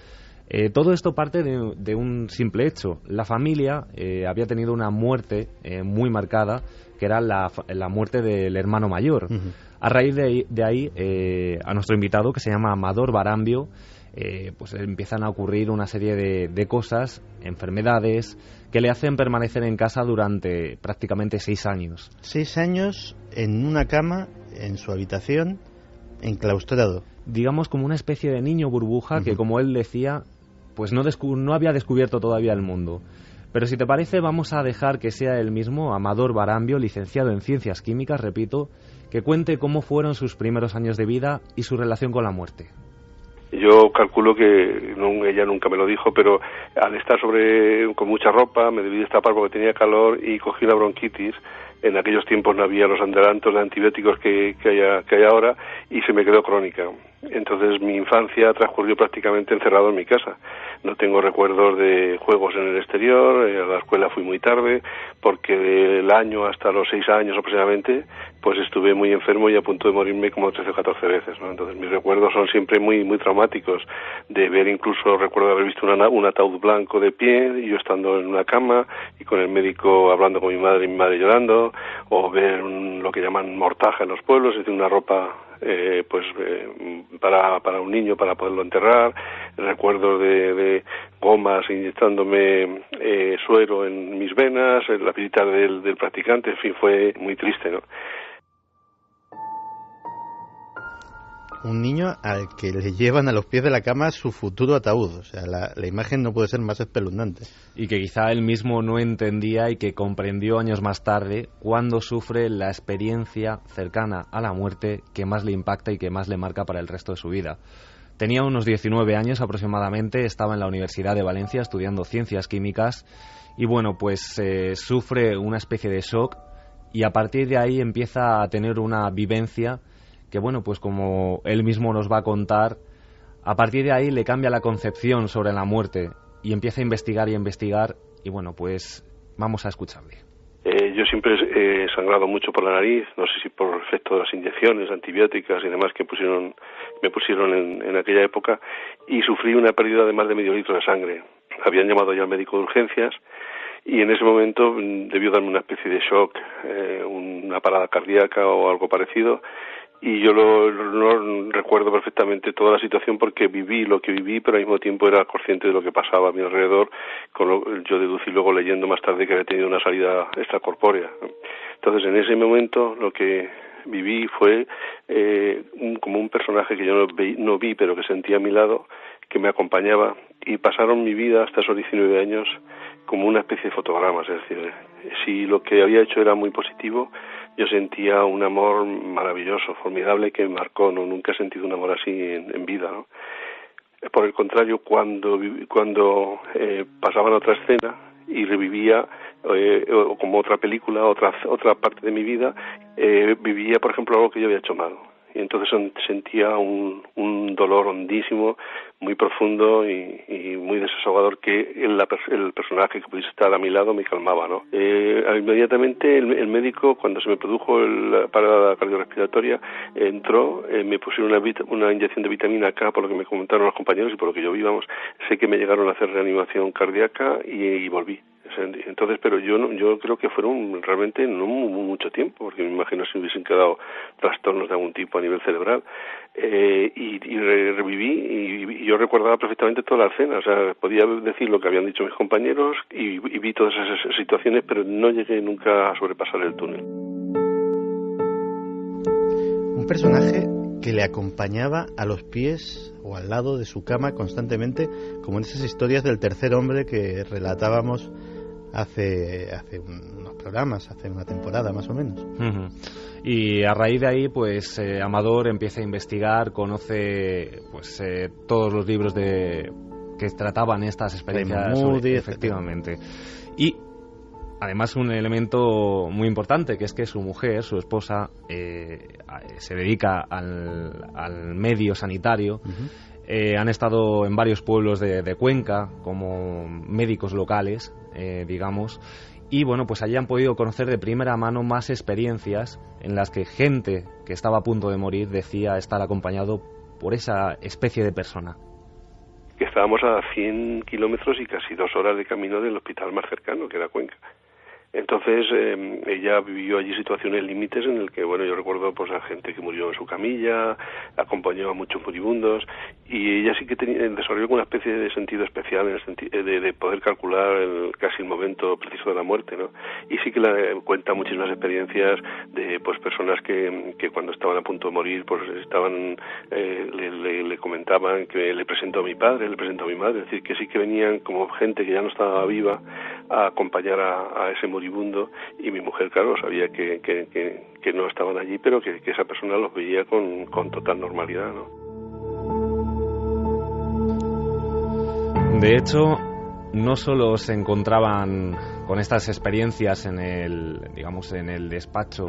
Todo esto parte de un simple hecho. La familia había tenido una muerte muy marcada, que era la muerte del hermano mayor. Uh-huh. A raíz de ahí, a nuestro invitado, que se llama Amador Barambio, pues empiezan a ocurrir una serie de cosas, enfermedades, que le hacen permanecer en casa durante prácticamente 6 años. 6 años en una cama, en su habitación, enclaustrado. Digamos como una especie de niño burbuja, uh-huh. que, como él decía, pues no había descubierto todavía el mundo. Pero si te parece, vamos a dejar que sea él mismo, Amador Barambio, licenciado en Ciencias Químicas, repito, que cuente cómo fueron sus primeros años de vida y su relación con la muerte. Yo calculo que ella nunca me lo dijo, pero al estar con mucha ropa me debí destapar porque tenía calor y cogí una bronquitis. En aquellos tiempos no había los adelantos de antibióticos que hay ahora y se me quedó crónica. Entonces mi infancia transcurrió prácticamente encerrado en mi casa. No tengo recuerdos de juegos en el exterior, a la escuela fui muy tarde, porque del año hasta los 6 años aproximadamente, pues estuve muy enfermo y a punto de morirme como 13 o 14 veces, ¿no? Entonces mis recuerdos son siempre muy muy traumáticos, de ver, incluso recuerdo haber visto un ataúd blanco de pie, y yo estando en una cama y con el médico hablando con mi madre y mi madre llorando, o ver lo que llaman mortaja en los pueblos, es decir, una ropa para un niño para poderlo enterrar, recuerdos de gomas inyectándome suero en mis venas, la visita del practicante, en fin, fue muy triste, ¿no? Un niño al que le llevan a los pies de la cama su futuro ataúd. O sea, la imagen no puede ser más espeluznante. Y que quizá él mismo no entendía y que comprendió años más tarde cuando sufre la experiencia cercana a la muerte que más le impacta y que más le marca para el resto de su vida. Tenía unos 19 años aproximadamente, estaba en la Universidad de Valencia estudiando Ciencias Químicas y bueno, pues sufre una especie de shock y a partir de ahí empieza a tener una vivencia que, bueno, pues como él mismo nos va a contar, a partir de ahí le cambia la concepción sobre la muerte y empieza a investigar y bueno, pues vamos a escucharle. Yo siempre he sangrado mucho por la nariz, no sé si por efecto de las inyecciones antibióticas y demás que me pusieron en aquella época, y sufrí una pérdida de más de medio litro de sangre. Habían llamado ya al médico de urgencias y en ese momento debió darme una especie de shock, una parada cardíaca o algo parecido. Y yo no recuerdo perfectamente toda la situación porque viví lo que viví, pero al mismo tiempo era consciente de lo que pasaba a mi alrededor. Yo deducí luego leyendo más tarde que había tenido una salida extracorpórea. Entonces, en ese momento lo que viví fue como un personaje que yo no vi, pero que sentía a mi lado, que me acompañaba y pasaron mi vida hasta esos 19 años como una especie de fotogramas. Es decir, si lo que había hecho era muy positivo, yo sentía un amor maravilloso, formidable, que me marcó. Nunca he sentido un amor así en vida, ¿no? Por el contrario, cuando pasaban a otra escena y revivía, o como otra película, otra parte de mi vida, vivía, por ejemplo, algo que yo había hecho mal. Y entonces sentía un dolor hondísimo, muy profundo y muy desahogador, que el personaje que pudiese estar a mi lado me calmaba, ¿no? Inmediatamente el médico, cuando se me produjo la parada cardiorrespiratoria, entró, me pusieron una inyección de vitamina K, por lo que me comentaron los compañeros y por lo que yo vi, sé que me llegaron a hacer reanimación cardíaca y volví. Entonces, pero yo creo que fueron realmente no mucho tiempo, porque me imagino si hubiesen quedado trastornos de algún tipo a nivel cerebral, y reviví, y yo recordaba perfectamente toda la escena. O sea, podía decir lo que habían dicho mis compañeros y vi todas esas situaciones, pero no llegué nunca a sobrepasar el túnel. Un personaje que le acompañaba a los pies o al lado de su cama constantemente, como en esas historias del tercer hombre que relatábamos hace unos programas, hace una temporada más o menos. Uh-huh. Y a raíz de ahí, pues Amador empieza a investigar, conoce todos los libros que trataban estas experiencias, Moody, efectivamente. Y además un elemento muy importante, que es que su mujer, su esposa, se dedica al medio sanitario. Uh-huh. Han estado en varios pueblos de Cuenca como médicos locales, digamos, y bueno, pues allí han podido conocer de primera mano más experiencias en las que gente que estaba a punto de morir decía estar acompañado por esa especie de persona. Que estábamos a 100 kilómetros y casi 2 horas de camino del hospital más cercano, que era Cuenca. Entonces ella vivió allí situaciones límites en el que, bueno, yo recuerdo pues a gente que murió en su camilla, acompañó a muchos moribundos, y ella sí que desarrolló una especie de sentido especial en el sentido de poder calcular casi el momento preciso de la muerte, ¿no? Y sí que cuenta muchísimas experiencias de pues personas que cuando estaban a punto de morir pues estaban le comentaban que le presentó a mi padre, le presentó a mi madre, es decir, que sí que venían como gente que ya no estaba viva a acompañar a ese moribundo, y mi mujer, claro, sabía que no estaban allí, pero que esa persona los veía con total normalidad, ¿no? De hecho, no solo se encontraban con estas experiencias en el despacho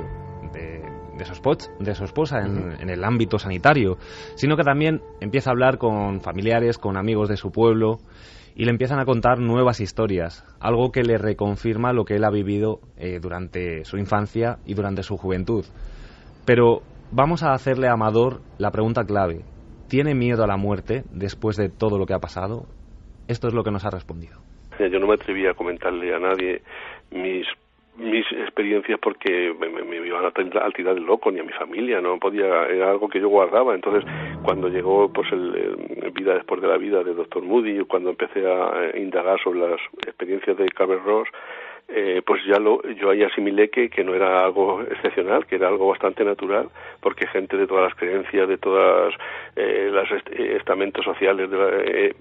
de su esposa en el ámbito sanitario, sino que también empieza a hablar con familiares, con amigos de su pueblo, y le empiezan a contar nuevas historias, algo que le reconfirma lo que él ha vivido durante su infancia y durante su juventud. Pero vamos a hacerle a Amador la pregunta clave: ¿tiene miedo a la muerte después de todo lo que ha pasado? Esto es lo que nos ha respondido. Yo no me atreví a comentarle a nadie mis experiencias porque me iban a tirar del loco, ni a mi familia, no podía, era algo que yo guardaba. Entonces, cuando llegó pues Vida después de la vida de Dr. Moody, cuando empecé a indagar sobre las experiencias de Calvert-Ross, pues yo ahí asimilé que no era algo excepcional, que era algo bastante natural, porque gente de todas las creencias, de todas los estamentos sociales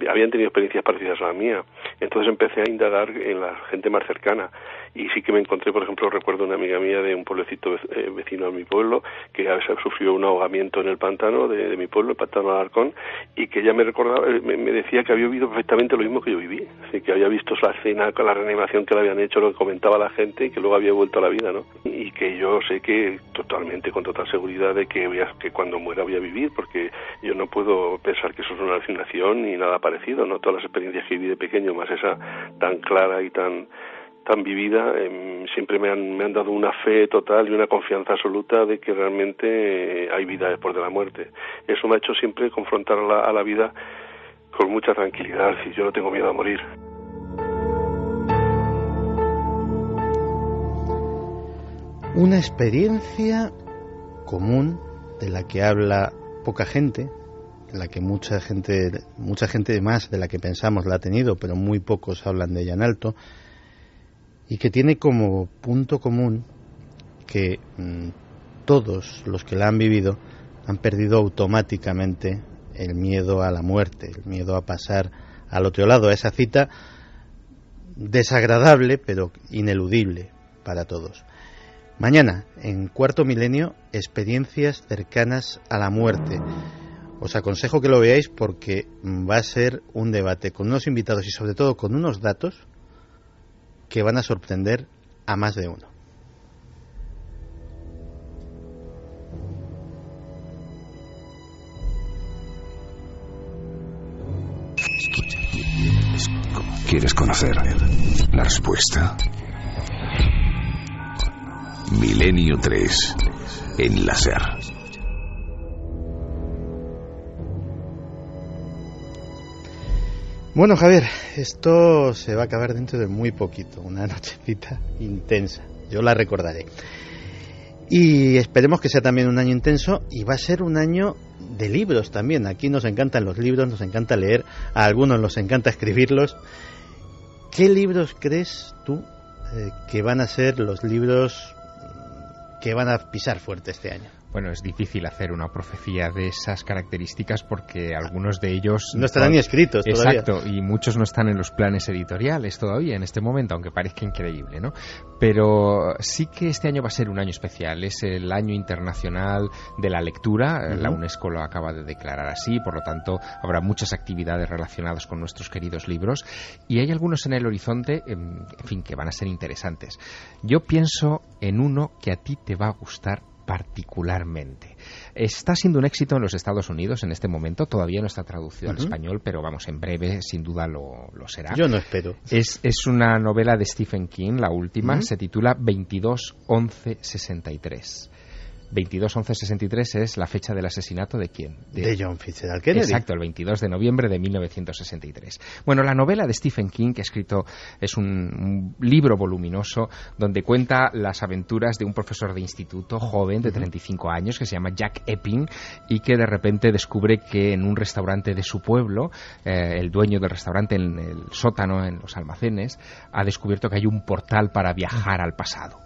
habían tenido experiencias parecidas a la mía. Entonces empecé a indagar en la gente más cercana, y sí que me encontré, por ejemplo, recuerdo una amiga mía de un pueblecito vecino a mi pueblo, que a veces sufrió un ahogamiento en el pantano de mi pueblo, el pantano de Alarcón, y que ella me recordaba, me decía que había vivido perfectamente lo mismo que yo viví, así que había visto la escena con la reanimación que le habían hecho, lo que comentaba la gente, y que luego había vuelto a la vida, ¿no? Y que yo sé que totalmente, con total seguridad, de que cuando muera voy a vivir, porque yo no puedo pensar que eso es una alucinación ni nada parecido, ¿no? Todas las experiencias que viví de pequeño, más esa tan clara y tan vivida, siempre me han dado una fe total y una confianza absoluta de que realmente hay vida después de la muerte. Eso me ha hecho siempre confrontar a la vida con mucha tranquilidad, si yo no tengo miedo a morir. Una experiencia común de la que habla poca gente, de la que mucha gente más de la que pensamos la ha tenido, pero muy pocos hablan de ella en alto, y que tiene como punto común que todos los que la han vivido han perdido automáticamente el miedo a la muerte, el miedo a pasar al otro lado, a esa cita desagradable pero ineludible para todos. Mañana, en Cuarto Milenio, experiencias cercanas a la muerte. Os aconsejo que lo veáis porque va a ser un debate con unos invitados y sobre todo con unos datos que van a sorprender a más de uno. ¿Quieres conocer la respuesta? Milenio 3 en la SER. Bueno, Javier, esto se va a acabar dentro de muy poquito, una nochecita intensa, yo la recordaré. Y esperemos que sea también un año intenso y va a ser un año de libros también. Aquí nos encantan los libros, nos encanta leer, a algunos nos encanta escribirlos. ¿Qué libros crees tú que van a ser los libros que van a pisar fuerte este año? Bueno, es difícil hacer una profecía de esas características porque algunos de ellos no estarán ni escritos todavía. Exacto, y muchos no están en los planes editoriales todavía en este momento, aunque parezca increíble, ¿no? Pero sí que este año va a ser un año especial, es el año internacional de la lectura, la UNESCO lo acaba de declarar así, por lo tanto habrá muchas actividades relacionadas con nuestros queridos libros y hay algunos en el horizonte, en fin, que van a ser interesantes. Yo pienso en uno que a ti te va a gustar particularmente. Está siendo un éxito en los Estados Unidos en este momento, todavía no está traducido al español, pero vamos, en breve sin duda lo será. Yo no espero. Es una novela de Stephen King, la última, se titula 22-11-63. 22-11-63 es la fecha del asesinato ¿de quién? De John Fitzgerald Kennedy. Exacto, el 22 de noviembre de 1963. Bueno, la novela de Stephen King que ha escrito es un libro voluminoso donde cuenta las aventuras de un profesor de instituto joven de 35 años que se llama Jack Epping y que de repente descubre que en un restaurante de su pueblo, el dueño del restaurante en el sótano, en los almacenes, ha descubierto que hay un portal para viajar al pasado.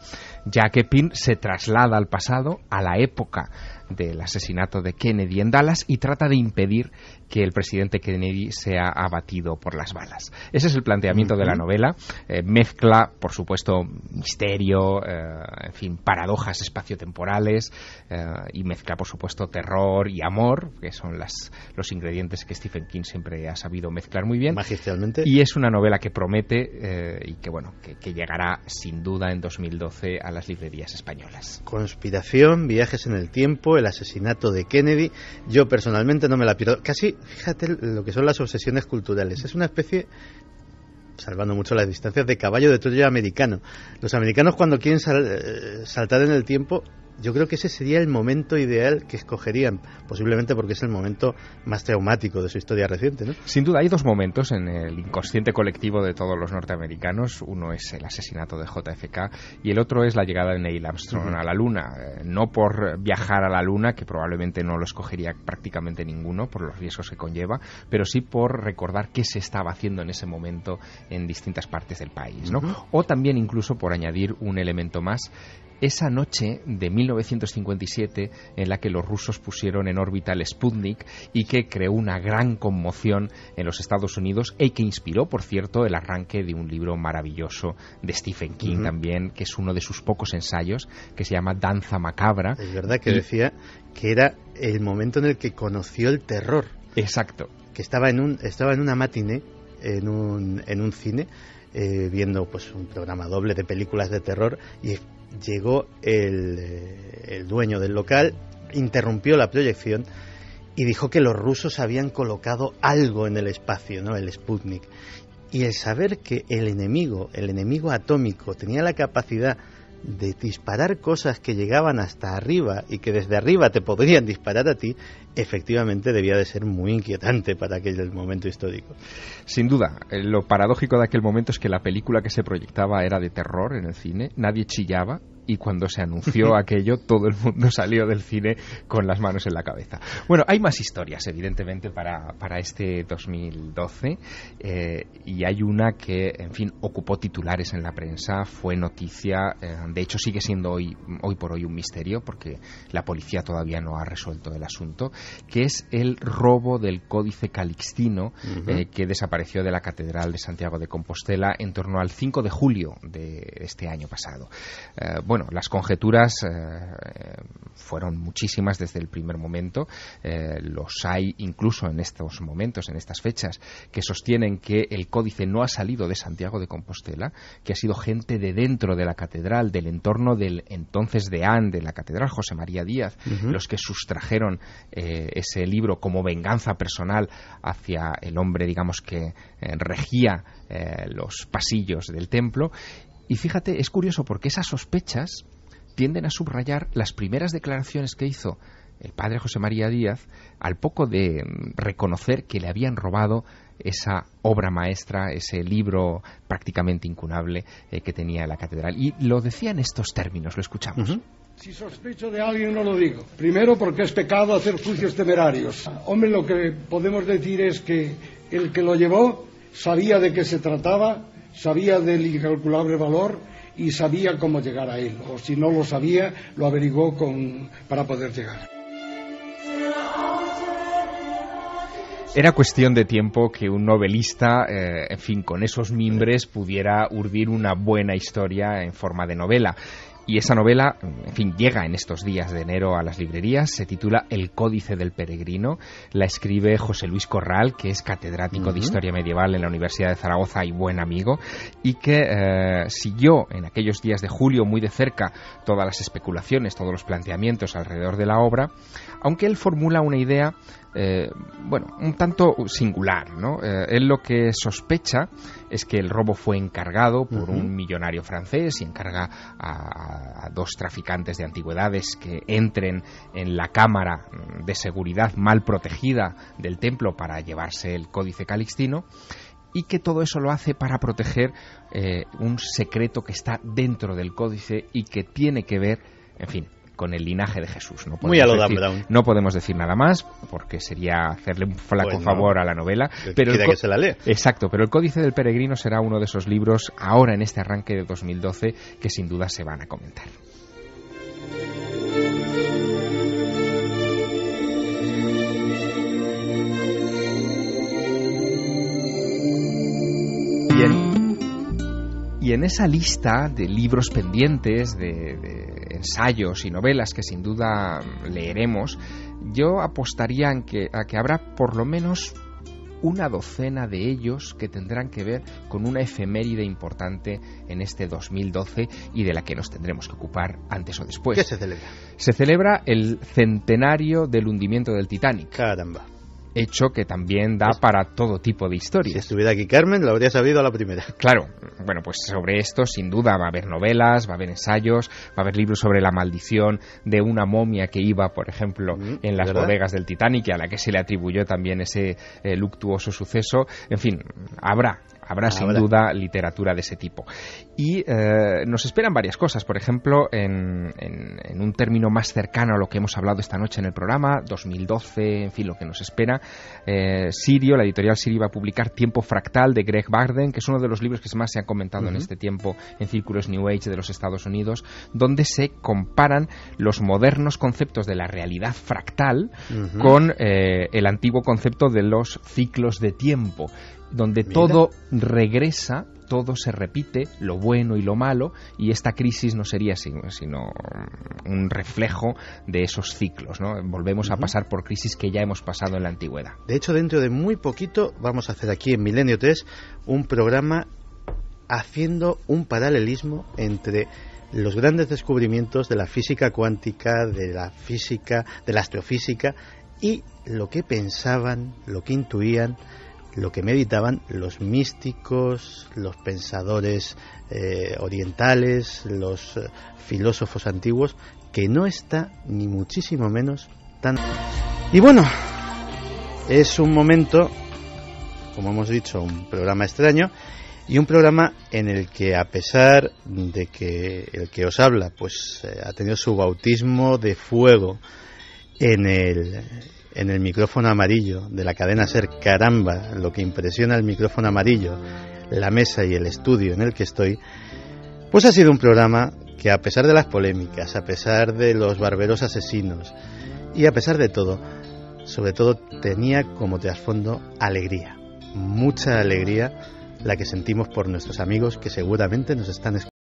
Jack Epping se traslada al pasado, a la época del asesinato de Kennedy en Dallas y trata de impedir que el presidente Kennedy sea abatido por las balas. Ese es el planteamiento de la novela. Mezcla, por supuesto, misterio, en fin, paradojas espaciotemporales y mezcla, por supuesto, terror y amor, que son los ingredientes que Stephen King siempre ha sabido mezclar muy bien. Magistralmente. Y es una novela que promete y que, bueno, que llegará sin duda en 2012 a las librerías españolas. Conspiración, viajes en el tiempo, el asesinato de Kennedy. Yo personalmente no me la pierdo. Casi, fíjate lo que son las obsesiones culturales. Es una especie, salvando mucho las distancias, de caballo de Troya americano. Los americanos cuando quieren saltar en el tiempo, yo creo que ese sería el momento ideal que escogerían, posiblemente porque es el momento más traumático de su historia reciente, ¿no? Sin duda hay dos momentos en el inconsciente colectivo de todos los norteamericanos. Uno es el asesinato de JFK y el otro es la llegada de Neil Armstrong a la Luna. No por viajar a la Luna, que probablemente no lo escogería prácticamente ninguno por los riesgos que conlleva, pero sí por recordar qué se estaba haciendo en ese momento en distintas partes del país, ¿no? O también incluso por añadir un elemento más, esa noche de 1957 en la que los rusos pusieron en órbita el Sputnik y que creó una gran conmoción en los Estados Unidos y que inspiró, por cierto, el arranque de un libro maravilloso de Stephen King también, que es uno de sus pocos ensayos, que se llama Danza Macabra. Es verdad que decía que era el momento en el que conoció el terror. Exacto. Que estaba en una matiné en un cine viendo pues un programa doble de películas de terror y llegó el dueño del local, interrumpió la proyección y dijo que los rusos habían colocado algo en el espacio, ¿no? El Sputnik. Y el saber que el enemigo atómico tenía la capacidad de disparar cosas que llegaban hasta arriba y que desde arriba te podrían disparar a ti, efectivamente debía de ser muy inquietante para aquel momento histórico. Sin duda, lo paradójico de aquel momento es que la película que se proyectaba era de terror en el cine, nadie chillaba y cuando se anunció aquello todo el mundo salió del cine con las manos en la cabeza. Bueno, hay más historias evidentemente para este 2012 y hay una que, en fin, ocupó titulares en la prensa, fue noticia, de hecho sigue siendo hoy por hoy un misterio porque la policía todavía no ha resuelto el asunto, que es el robo del Códice Calixtino que desapareció de la Catedral de Santiago de Compostela en torno al 5 de julio de este año pasado. Bueno, las conjeturas fueron muchísimas desde el primer momento. Los hay incluso en estos momentos, en estas fechas, que sostienen que el códice no ha salido de Santiago de Compostela, que ha sido gente de dentro de la catedral, del entorno del entonces deán de la catedral, José María Díaz, los que sustrajeron ese libro como venganza personal hacia el hombre, digamos, que regía los pasillos del templo. Y fíjate, es curioso porque esas sospechas tienden a subrayar las primeras declaraciones que hizo el padre José María Díaz al poco de reconocer que le habían robado esa obra maestra, ese libro prácticamente incunable que tenía la catedral. Y lo decía en estos términos, lo escuchamos. Si sospecho de alguien no lo digo. Primero porque es pecado hacer juicios temerarios. Hombre, lo que podemos decir es que el que lo llevó sabía de qué se trataba, sabía del incalculable valor y sabía cómo llegar a él. O si no lo sabía, lo averiguó para poder llegar. Era cuestión de tiempo que un novelista, en fin, con esos mimbres pudiera urdir una buena historia en forma de novela. Y esa novela, en fin, llega en estos días de enero a las librerías, se titula El Códice del Peregrino, la escribe José Luis Corral, que es catedrático de Historia Medieval en la Universidad de Zaragoza y buen amigo, y que siguió en aquellos días de julio muy de cerca todas las especulaciones, todos los planteamientos alrededor de la obra, aunque él formula una idea, un tanto singular, ¿no? Él lo que sospecha es que el robo fue encargado por un millonario francés y encarga a dos traficantes de antigüedades que entren en la cámara de seguridad mal protegida del templo para llevarse el Códice Calixtino, y que todo eso lo hace para proteger un secreto que está dentro del códice y que tiene que ver, en fin, con el linaje de Jesús. Muy a lo Dan Brown. No podemos decir nada más porque sería hacerle un flaco favor a la novela. Pero que se la lea. Exacto, pero el Códice del Peregrino será uno de esos libros ahora en este arranque de 2012 que sin duda se van a comentar. Y en esa lista de libros pendientes, de ensayos y novelas que sin duda leeremos, yo apostaría a que habrá por lo menos una docena de ellos que tendrán que ver con una efeméride importante en este 2012 y de la que nos tendremos que ocupar antes o después. ¿Qué se celebra? Se celebra el centenario del hundimiento del Titanic. Caramba. Hecho que también da para todo tipo de historias. Si estuviera aquí Carmen, lo habría sabido a la primera. Claro, bueno, pues sobre esto sin duda va a haber novelas, va a haber ensayos, va a haber libros sobre la maldición de una momia que iba, por ejemplo, en las bodegas del Titanic y a la que se le atribuyó también ese luctuoso suceso. En fin, habrá sin duda literatura de ese tipo. Y nos esperan varias cosas. Por ejemplo, en un término más cercano a lo que hemos hablado esta noche en el programa, 2012, en fin, lo que nos espera, Sirio, la editorial Sirio va a publicar Tiempo Fractal de Greg Barden, que es uno de los libros que más se han comentado en este tiempo en círculos New Age de los Estados Unidos, donde se comparan los modernos conceptos de la realidad fractal con el antiguo concepto de los ciclos de tiempo, donde todo regresa, todo se repite, lo bueno y lo malo, y esta crisis no sería sino un reflejo de esos ciclos, ¿no? Volvemos a pasar por crisis que ya hemos pasado en la antigüedad. De hecho, dentro de muy poquito vamos a hacer aquí en Milenio 3 un programa haciendo un paralelismo entre los grandes descubrimientos de la física cuántica, de la física, de la astrofísica, y lo que pensaban, lo que intuían, lo que meditaban los místicos, los pensadores orientales, los filósofos antiguos, que no está ni muchísimo menos tan... Y bueno, es un momento, como hemos dicho, un programa extraño, Y un programa en el que, a pesar de que el que os habla pues ha tenido su bautismo de fuego en el micrófono amarillo de la cadena SER, caramba, lo que impresiona el micrófono amarillo, la mesa y el estudio en el que estoy, pues ha sido un programa que, a pesar de las polémicas, a pesar de los barberos asesinos y a pesar de todo, sobre todo tenía como trasfondo alegría, mucha alegría, la que sentimos por nuestros amigos que seguramente nos están escuchando.